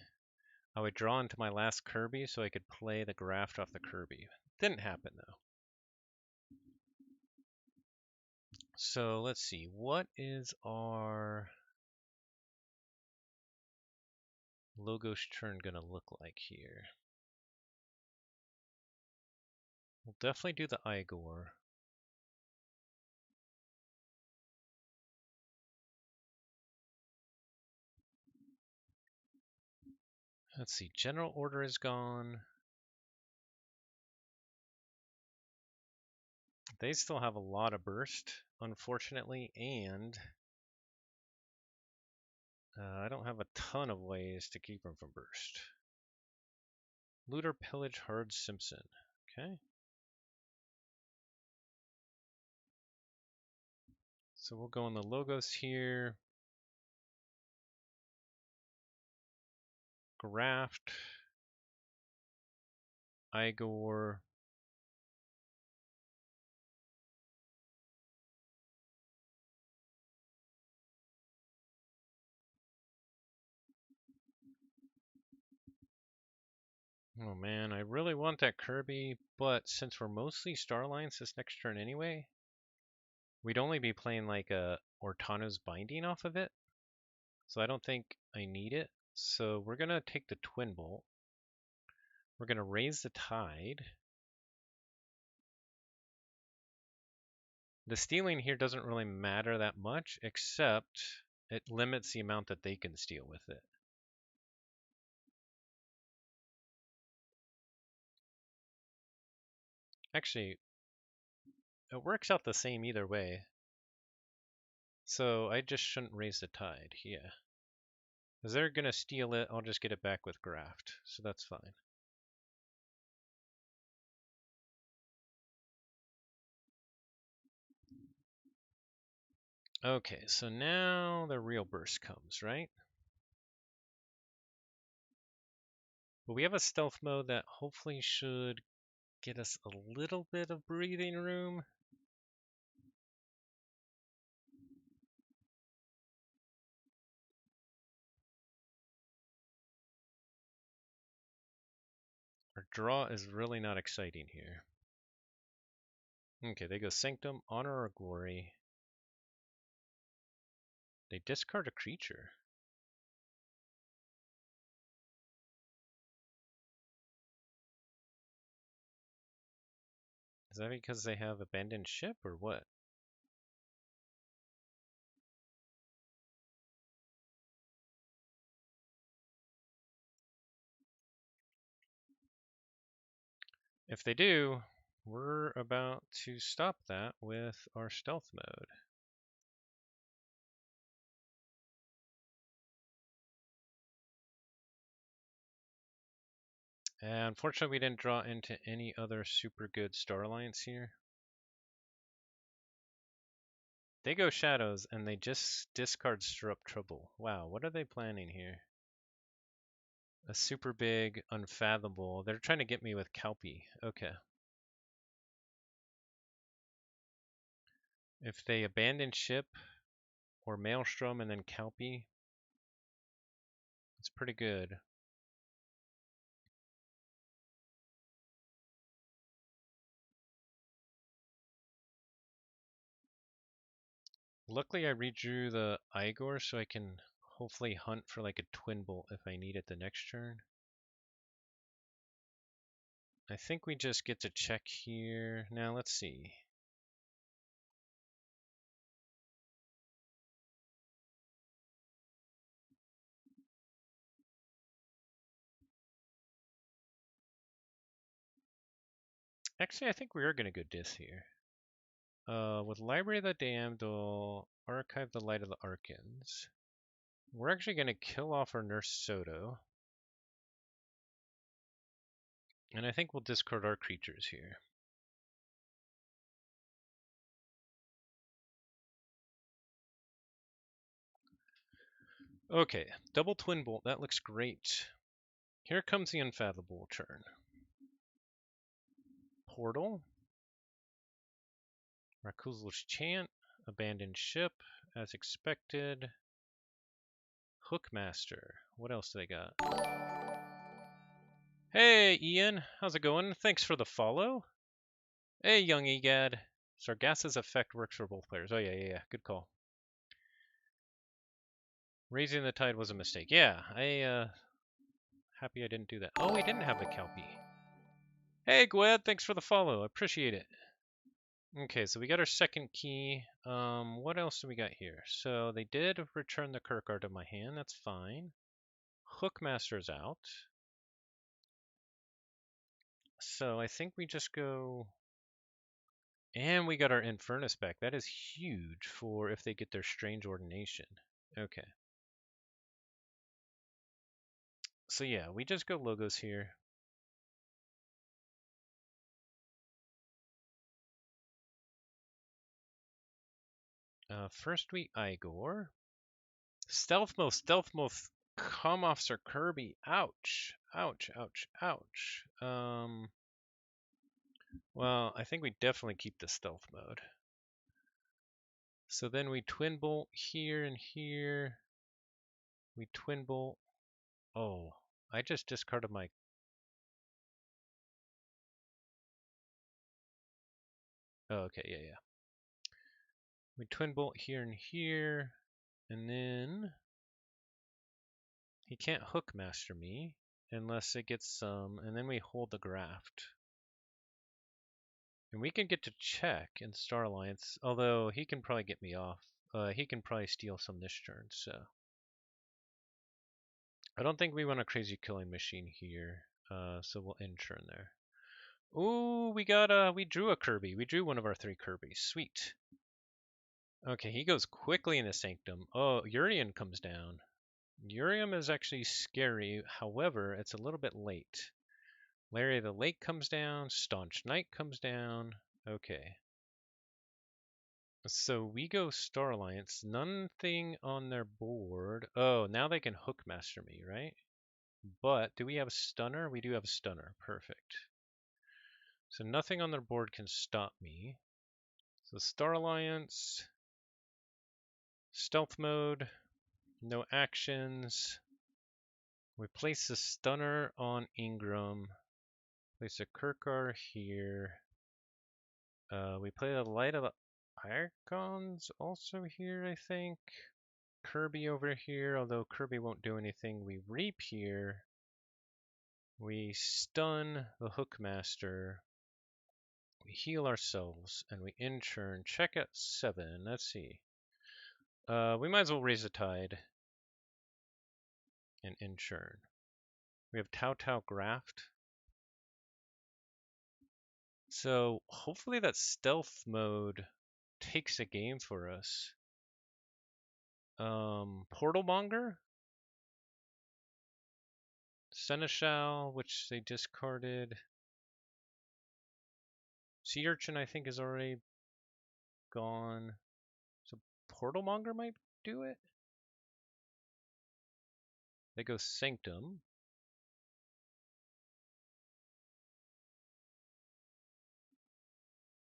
I would draw into my last Kirby so I could play the Graft off the Kirby. Didn't happen though. So let's see, what is our Logos turn gonna look like here? We'll definitely do the Igor. Let's see, general order is gone. They still have a lot of burst, unfortunately, and I don't have a ton of ways to keep them from burst. Looter, Pillage, Hard, Simpson. Okay. So we'll go in the Logos here. Graft. Igor. Oh man, I really want that Kirby, but since we're mostly Starlines this next turn anyway, we'd only be playing like a Ortano's Binding off of it. So I don't think I need it. So we're going to take the Twin Bolt. We're going to raise the Tide. The stealing here doesn't really matter that much, except it limits the amount that they can steal with it. Actually, it works out the same either way. So I just shouldn't raise the Tide, yeah. If they're gonna steal it, I'll just get it back with graft, so that's fine. Okay, so now the real burst comes, right? But we have a stealth mode that hopefully should get us a little bit of breathing room. Our draw is really not exciting here. Okay, they go Sanctum, Honor or Glory. They discard a creature. Is that because they have Abandoned Ship or what? If they do, we're about to stop that with our stealth mode. And unfortunately, we didn't draw into any other super good Star Alliance here. They go Shadows, and they just discard Stir Up Trouble. Wow, what are they planning here? A super big, unfathomable. They're trying to get me with Kelpie. Okay. If they abandon ship or Maelstrom and then Kelpie, it's pretty good. Luckily, I redrew the Igor so I can hopefully hunt for like a Twin Bolt if I need it the next turn. I think we just get to check here. Now, let's see. Actually, I think we are going to go Dis here. With Library of the Damned, we'll archive the Light of the Archons. We're actually going to kill off our Nurse Soto. And I think we'll discard our creatures here. Okay, double Twin Bolt, that looks great. Here comes the Unfathomable turn. Portal. Rakuzl's Chant. Abandoned Ship, as expected. Hookmaster. What else do they got? Hey, Ian. How's it going? Thanks for the follow. Hey, young Egad. Sargass's effect works for both players. Oh, yeah. Good call. Raising the tide was a mistake. Yeah, happy I didn't do that. Oh, we didn't have the Kelpie. Hey, Gwed. Thanks for the follow. I appreciate it. Okay, so we got our second key. What else do we got here? So they did return the Kirkard to my hand. That's fine. Hookmaster's out. So I think we just go... And we got our Infernus back. That is huge for if they get their Strange Ordination. Okay. So yeah, we just go logos here. First we Igor. Stealth mode, come off Sir Kirby. Ouch. Ouch. Well, I think we definitely keep the stealth mode. So then we Twin Bolt here and here. We Twin Bolt. Oh, I just discarded my... Oh, okay, yeah. We Twin Bolt here and here. And then... He can't Hookmaster me unless it gets some... And then we hold the graft. And we can get to check in Star Alliance, although he can probably get me off. He can probably steal some this turn, so... I don't think we want a crazy killing machine here, so we'll end turn there. Ooh, we drew a Kirby. We drew one of our 3 Kirby's. Sweet. Okay, he goes quickly into Sanctum. Oh, Urian comes down. Urium is actually scary, however, it's a little bit late. Larry the Lake comes down, Staunch Knight comes down. Okay. So we go Star Alliance. Nothing on their board. Oh, now they can Hookmaster me, right? But do we have a stunner? We do have a stunner. Perfect. So nothing on their board can stop me. So Star Alliance, stealth mode, no actions. We place the stunner on Ingram. Place a Kirkar here. We play the Light of the Archons also here, I think. Kirby over here, although Kirby won't do anything. We Reap here. We stun the Hookmaster. We heal ourselves, and we in turn check at 7. Let's see. We might as well raise the tide and in churn. We have Tau Tau Graft. So hopefully that stealth mode takes a game for us. Portal Monger, Seneschal, which they discarded. Sea Urchin, I think, is already gone. So Portal Monger might do it. They go Sanctum.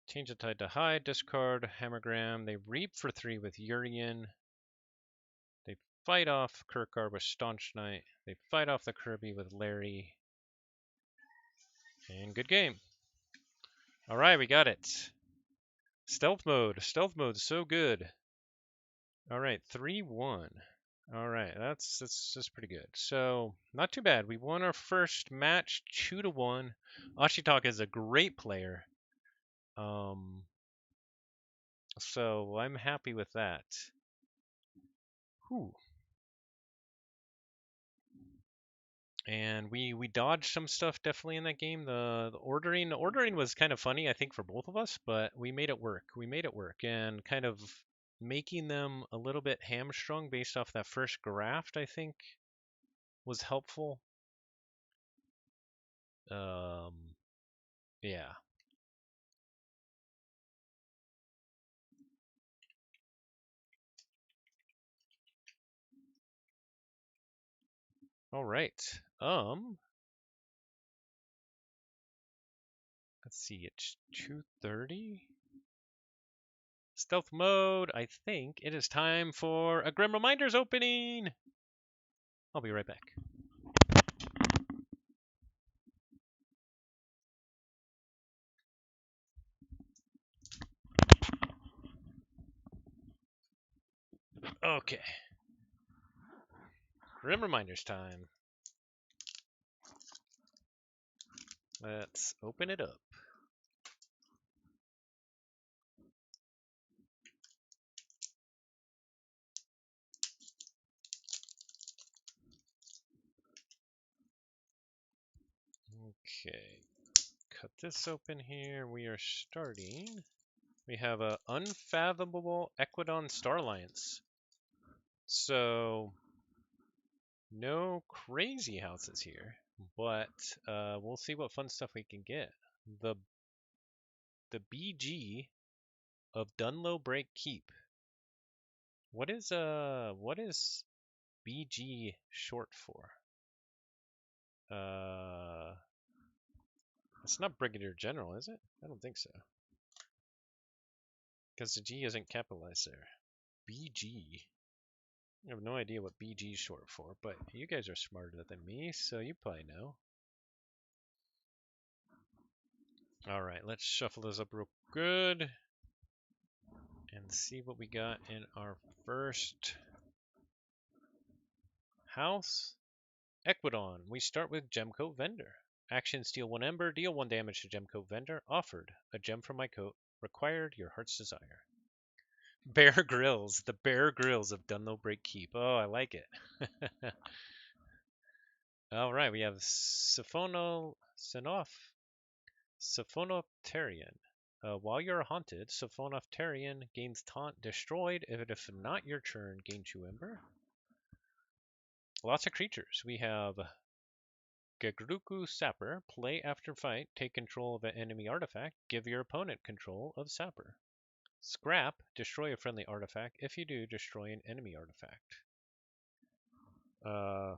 Change the tide to hide, discard, Hammergram. They Reap for 3 with Urian. They fight off Kirkar with Staunch Knight. They fight off the Kirby with Larry. And good game. Alright, we got it. Stealth mode. Stealth mode, so good. Alright, 3-1. Alright, that's pretty good. So, not too bad. We won our first match 2-1. Ashitaka is a great player. So I'm happy with that. Whew. And we dodged some stuff definitely in that game. The ordering was kind of funny, I think, for both of us, but we made it work. We made it work, and kind of making them a little bit hamstrung based off that first graft, I think, was helpful. Yeah. All right. Let's see. It's 2:30. Stealth mode. I think it is time for a Grim Reminders opening. I'll be right back. Okay. Grim Reminders time. Let's open it up. Okay. Cut this open here. We are starting. We have a Unfathomable Equidon Star Alliance. So, no crazy houses here, but we'll see what fun stuff we can get. The BG of Dunlow Break Keep. What is BG short for? It's not Brigadier General, is it? I don't think so. Because the G isn't capitalized there. BG. I have no idea what BG is short for, but you guys are smarter than me, so you probably know. Alright, let's shuffle this up real good and see what we got in our first house. Equidon. We start with Gemcoat Vendor. Action, steal 1 ember, deal 1 damage to Gemcoat Vendor. Offered. A gem from my coat. Required, your heart's desire. Bear Grylls. The Bear Grylls of Dunlow Break Keep. Oh, I like it. Alright, we have Siphonopterian. While you're haunted, Siphonopterian gains taunt destroyed if not your turn, gain 2 ember. Lots of creatures. We have Gegruku Sapper. Play after fight. Take control of an enemy artifact. Give your opponent control of Sapper. Scrap. Destroy a friendly artifact. If you do, destroy an enemy artifact. I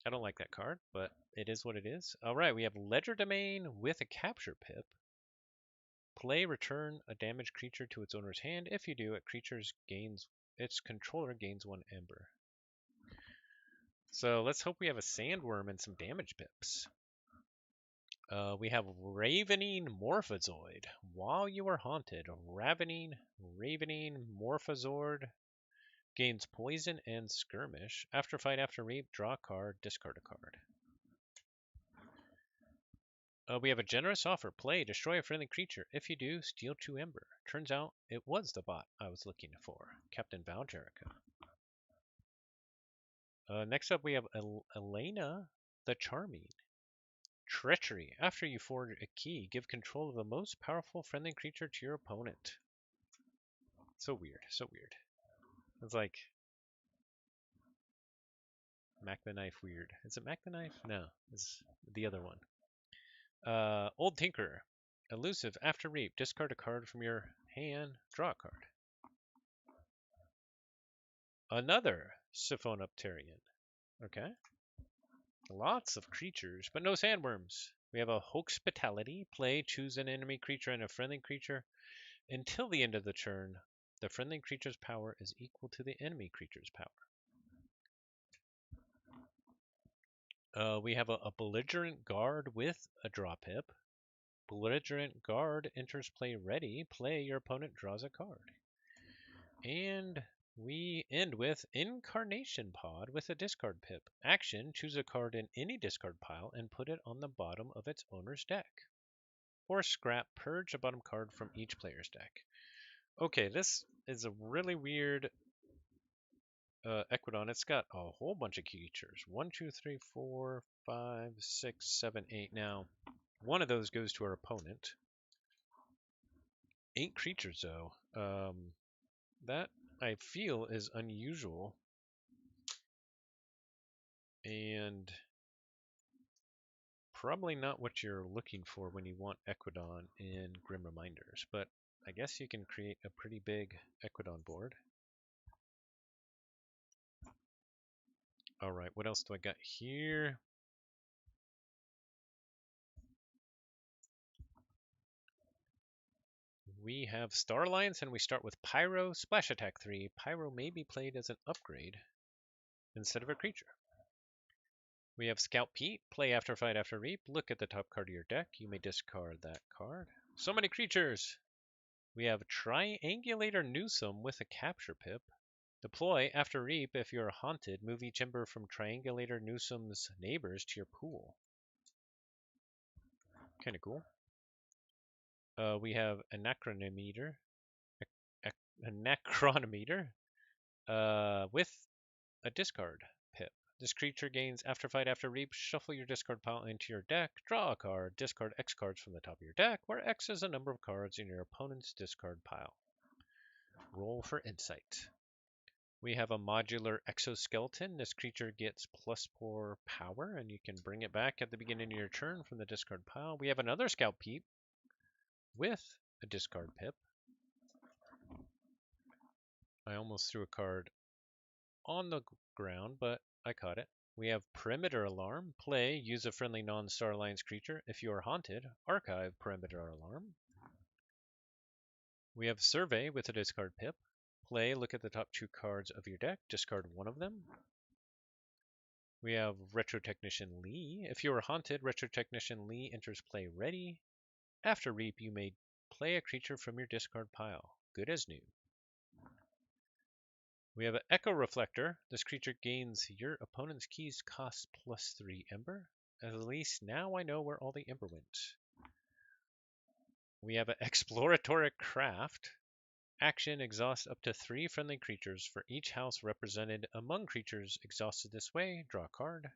don't like that card, but it is what it is. Alright, we have Ledger Domain with a Capture Pip. Play return a damaged creature to its owner's hand. If you do, its controller gains 1 ember. So let's hope we have a Sandworm and some damage pips. We have Ravening Morphozoid. While you are haunted, Ravening Morphozoid gains poison and skirmish. After fight, after reap, draw a card, discard a card. We have a generous offer. Play, destroy a friendly creature. If you do, steal 2 ember. Turns out it was the bot I was looking for, Captain Valjerica. Next up, we have Elena the Charming. Treachery. After you forge a key, give control of the most powerful friendly creature to your opponent. So weird, so weird. It's like Mac the Knife weird. Is it Mac the Knife? No, it's the other one. Old Tinker. Elusive. After reap, discard a card from your hand, draw a card. Another Siphonopterian. Okay. Lots of creatures, but no sandworms. We have a Hospitality. Play, choose an enemy creature and a friendly creature. Until the end of the turn, the friendly creature's power is equal to the enemy creature's power. We have a Belligerent Guard with a draw pip. Belligerent Guard enters play ready. Play, your opponent draws a card. And we end with Incarnation Pod with a discard pip. Action, choose a card in any discard pile and put it on the bottom of its owner's deck. Or scrap, purge a bottom card from each player's deck. Okay, this is a really weird Equidon. It's got a whole bunch of creatures. 1, 2, 3, 4, 5, 6, 7, 8. Now, one of those goes to our opponent. 8 creatures, though. That, I feel, is unusual. And probably not what you're looking for when you want Equidon in Grim Reminders. But I guess you can create a pretty big Equidon board. Alright, what else do I got here? We have Star Alliance, and we start with Pyro, Splash Attack 3. Pyro may be played as an upgrade instead of a creature. We have Scout Pete, play after fight after reap. Look at the top card of your deck. You may discard that card. So many creatures! We have Triangulator Newsome with a capture pip. Deploy after reap. If you're haunted, move each ember from Triangulator Newsome's neighbors to your pool. Kinda cool. We have Anachronometer with a discard pip. This creature gains after fight after reap. Shuffle your discard pile into your deck. Draw a card. Discard X cards from the top of your deck, where X is the number of cards in your opponent's discard pile. Roll for insight. We have a modular exoskeleton. This creature gets +4 power, and you can bring it back at the beginning of your turn from the discard pile. We have another Scout Peep with a discard pip. I almost threw a card on the ground, but I caught it. We have Perimeter Alarm. Play, use a friendly non-Star Alliance creature. If you are haunted, archive Perimeter Alarm. We have Survey with a discard pip. Play, look at the top 2 cards of your deck. Discard one of them. We have Retro Technician Lee. If you are haunted, Retro Technician Lee enters play ready. After reap, you may play a creature from your discard pile. Good as new. We have an Echo Reflector. This creature gains your opponent's keys cost +3 ember. At least now I know where all the ember went. We have an Exploratory Craft. Action, exhaust up to 3 friendly creatures for each house represented among creatures exhausted this way. Draw a card.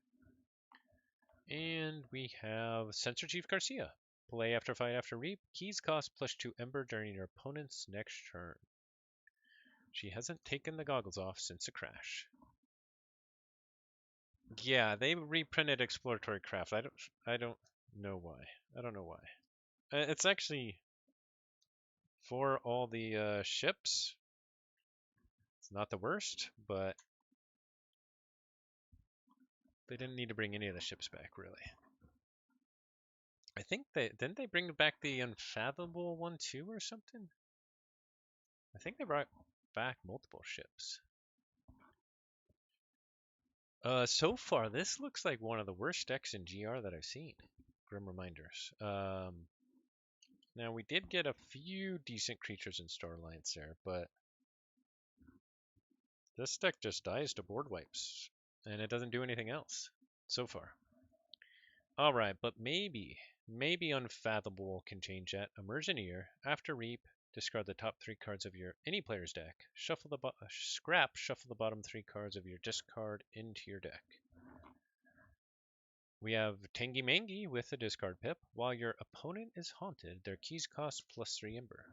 And we have Sensor Chief Garcia. Play after fight after reap. Keys cost +2 ember during your opponent's next turn. She hasn't taken the goggles off since the crash. Yeah, they reprinted exploratory craft. I don't know why. I don't know why. It's actually for all the ships. It's not the worst, but they didn't need to bring any of the ships back, really. I think didn't they bring back the Unfathomable one too, or something? I think they brought back multiple ships. So far, this looks like one of the worst decks in GR that I've seen. Grim Reminders. Now, we did get a few decent creatures in Star Alliance there, but this deck just dies to board wipes, and it doesn't do anything else so far. Alright, but maybe Unfathomable can change that. Immersioneer, after Reap, discard the top 3 cards of your any player's deck. Shuffle the bottom 3 cards of your discard into your deck. We have Tangy Mangy with a discard pip. While your opponent is haunted, their keys cost +3 Ember.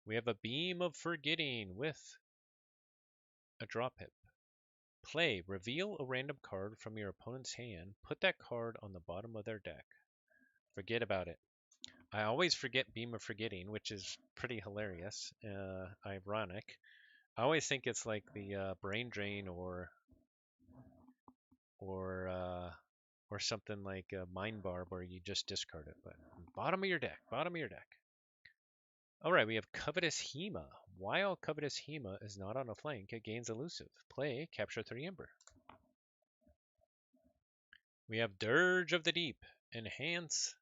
We have a Beam of Forgetting with a draw pip. Play, reveal a random card from your opponent's hand. Put that card on the bottom of their deck. Forget about it. I always forget Beam of Forgetting, which is pretty hilarious, ironic. I always think it's like the Brain Drain or uh, or something like Mind Barb where you just discard it. But bottom of your deck, bottom of your deck. All right, we have Covetous Hema. While Covetous Hema is not on a flank, it gains elusive. Play, capture 3 Ember. We have Dirge of the Deep. Enhance,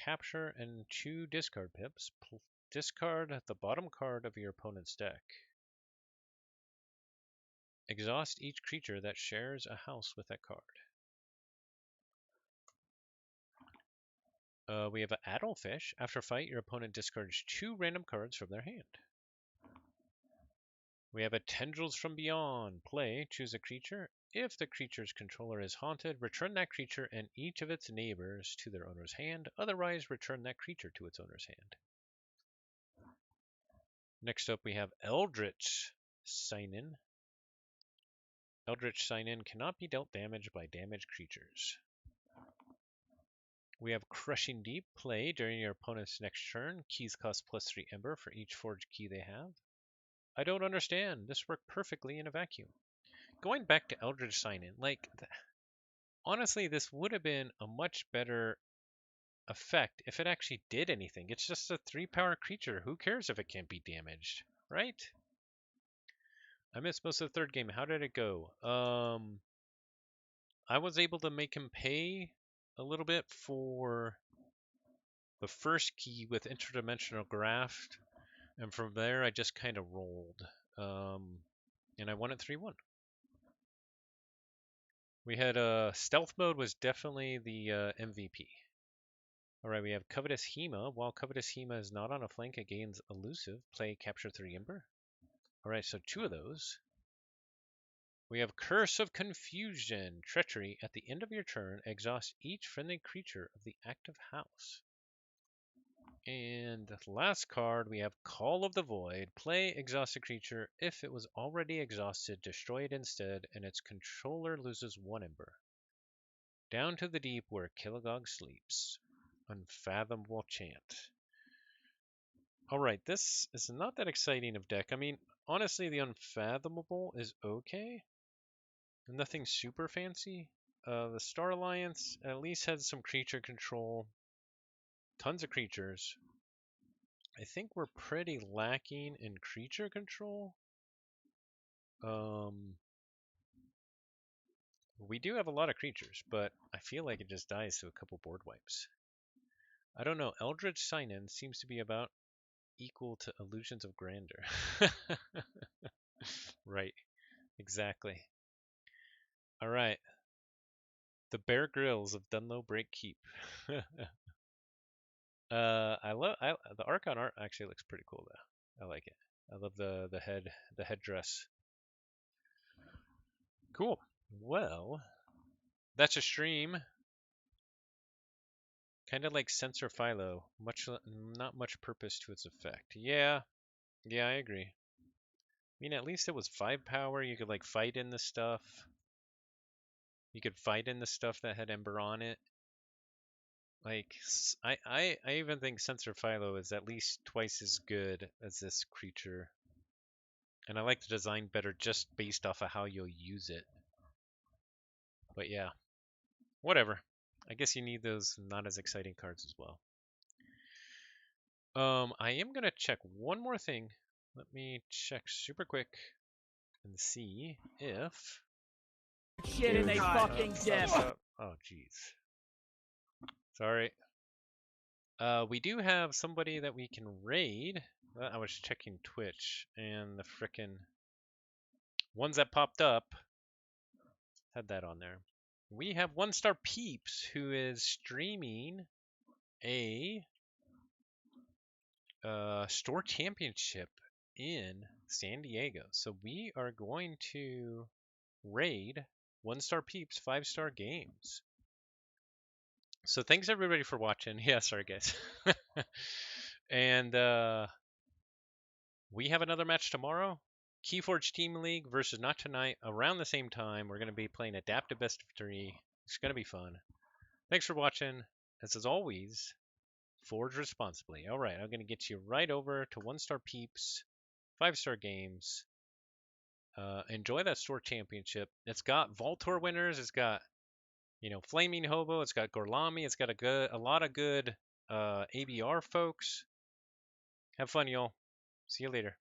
capture, and 2 discard pips. Discard the bottom card of your opponent's deck. Exhaust each creature that shares a house with that card. We have an Addlefish. After fight, your opponent discards 2 random cards from their hand. We have a Tendrils from Beyond. Play, choose a creature. If the creature's controller is haunted, return that creature and each of its neighbors to their owner's hand. Otherwise, return that creature to its owner's hand. Next up, we have Eldritch Sign-In. Eldritch Sign-In cannot be dealt damage by damaged creatures. We have Crushing Deep. Play during your opponent's next turn. Keys cost +3 Ember for each forged key they have. I don't understand. This worked perfectly in a vacuum. Going back to Eldritch Sign-In, honestly, this would have been a much better effect if it actually did anything. It's just a 3-power creature. Who cares if it can't be damaged, right? I missed most of the third game. How did it go? I was able to make him pay a little bit for the first key with interdimensional graft, and from there I just kind of rolled, and I won at 3-1. We had stealth mode was definitely the MVP. All right, we have Covetous Hema. While Covetous Hema is not on a flank, it gains elusive. Play, capture 3 Ember. All right, so 2 of those. We have Curse of Confusion. Treachery. At the end of your turn, exhaust each friendly creature of the active house. And last card, we have Call of the Void. Play, exhaust a creature. If it was already exhausted, destroy it instead, and its controller loses 1 Ember. Down to the deep where Kilogog sleeps. Unfathomable Chant. Alright, this is not that exciting of deck. I mean, honestly, the Unfathomable is okay. Nothing super fancy. The Star Alliance at least has some creature control. Tons of creatures. I think we're pretty lacking in creature control. We do have a lot of creatures, but I feel like it just dies to a couple board wipes. I don't know. Eldritch Sign-In seems to be about equal to Illusions of Grandeur. Right. Exactly. All right. The Bear Grylls of Dunlow Break Keep. The Archon art actually looks pretty cool though. I like it. I love the headdress. Cool. Well, that's a stream. Kind of like Sensor Philo. Not much purpose to its effect. Yeah, I agree. I mean, at least it was 5 power. You could like fight in the stuff. You could fight in the stuff that had Ember on it. Like, I even think Sensor Philo is at least twice as good as this creature. And I like the design better just based off of how you'll use it. But yeah, whatever. I guess you need those not as exciting cards as well. I am going to check one more thing. Let me check super quick and see if... Shit and they fucking deaf. Oh, jeez. Sorry. We do have somebody that we can raid. I was checking Twitch, and the frickin' ones that popped up had that on there. We have One Star Peeps, who is streaming a store championship in San Diego. So we are going to raid One Star Peeps 5-star games. So thanks everybody for watching. Yeah, sorry guys. And we have another match tomorrow. Keyforge Team League versus Not Tonight around the same time. We're going to be playing Adaptive Best of 3. It's going to be fun. Thanks for watching. As always, forge responsibly. All right, I'm going to get you right over to One Star Peeps, 5-star games. Enjoy that store championship. It's got Vault Tour winners. It's got, you know, Flaming Hobo. It's got Gorlami. It's got a lot of good ABR folks. Have fun, y'all. See you later.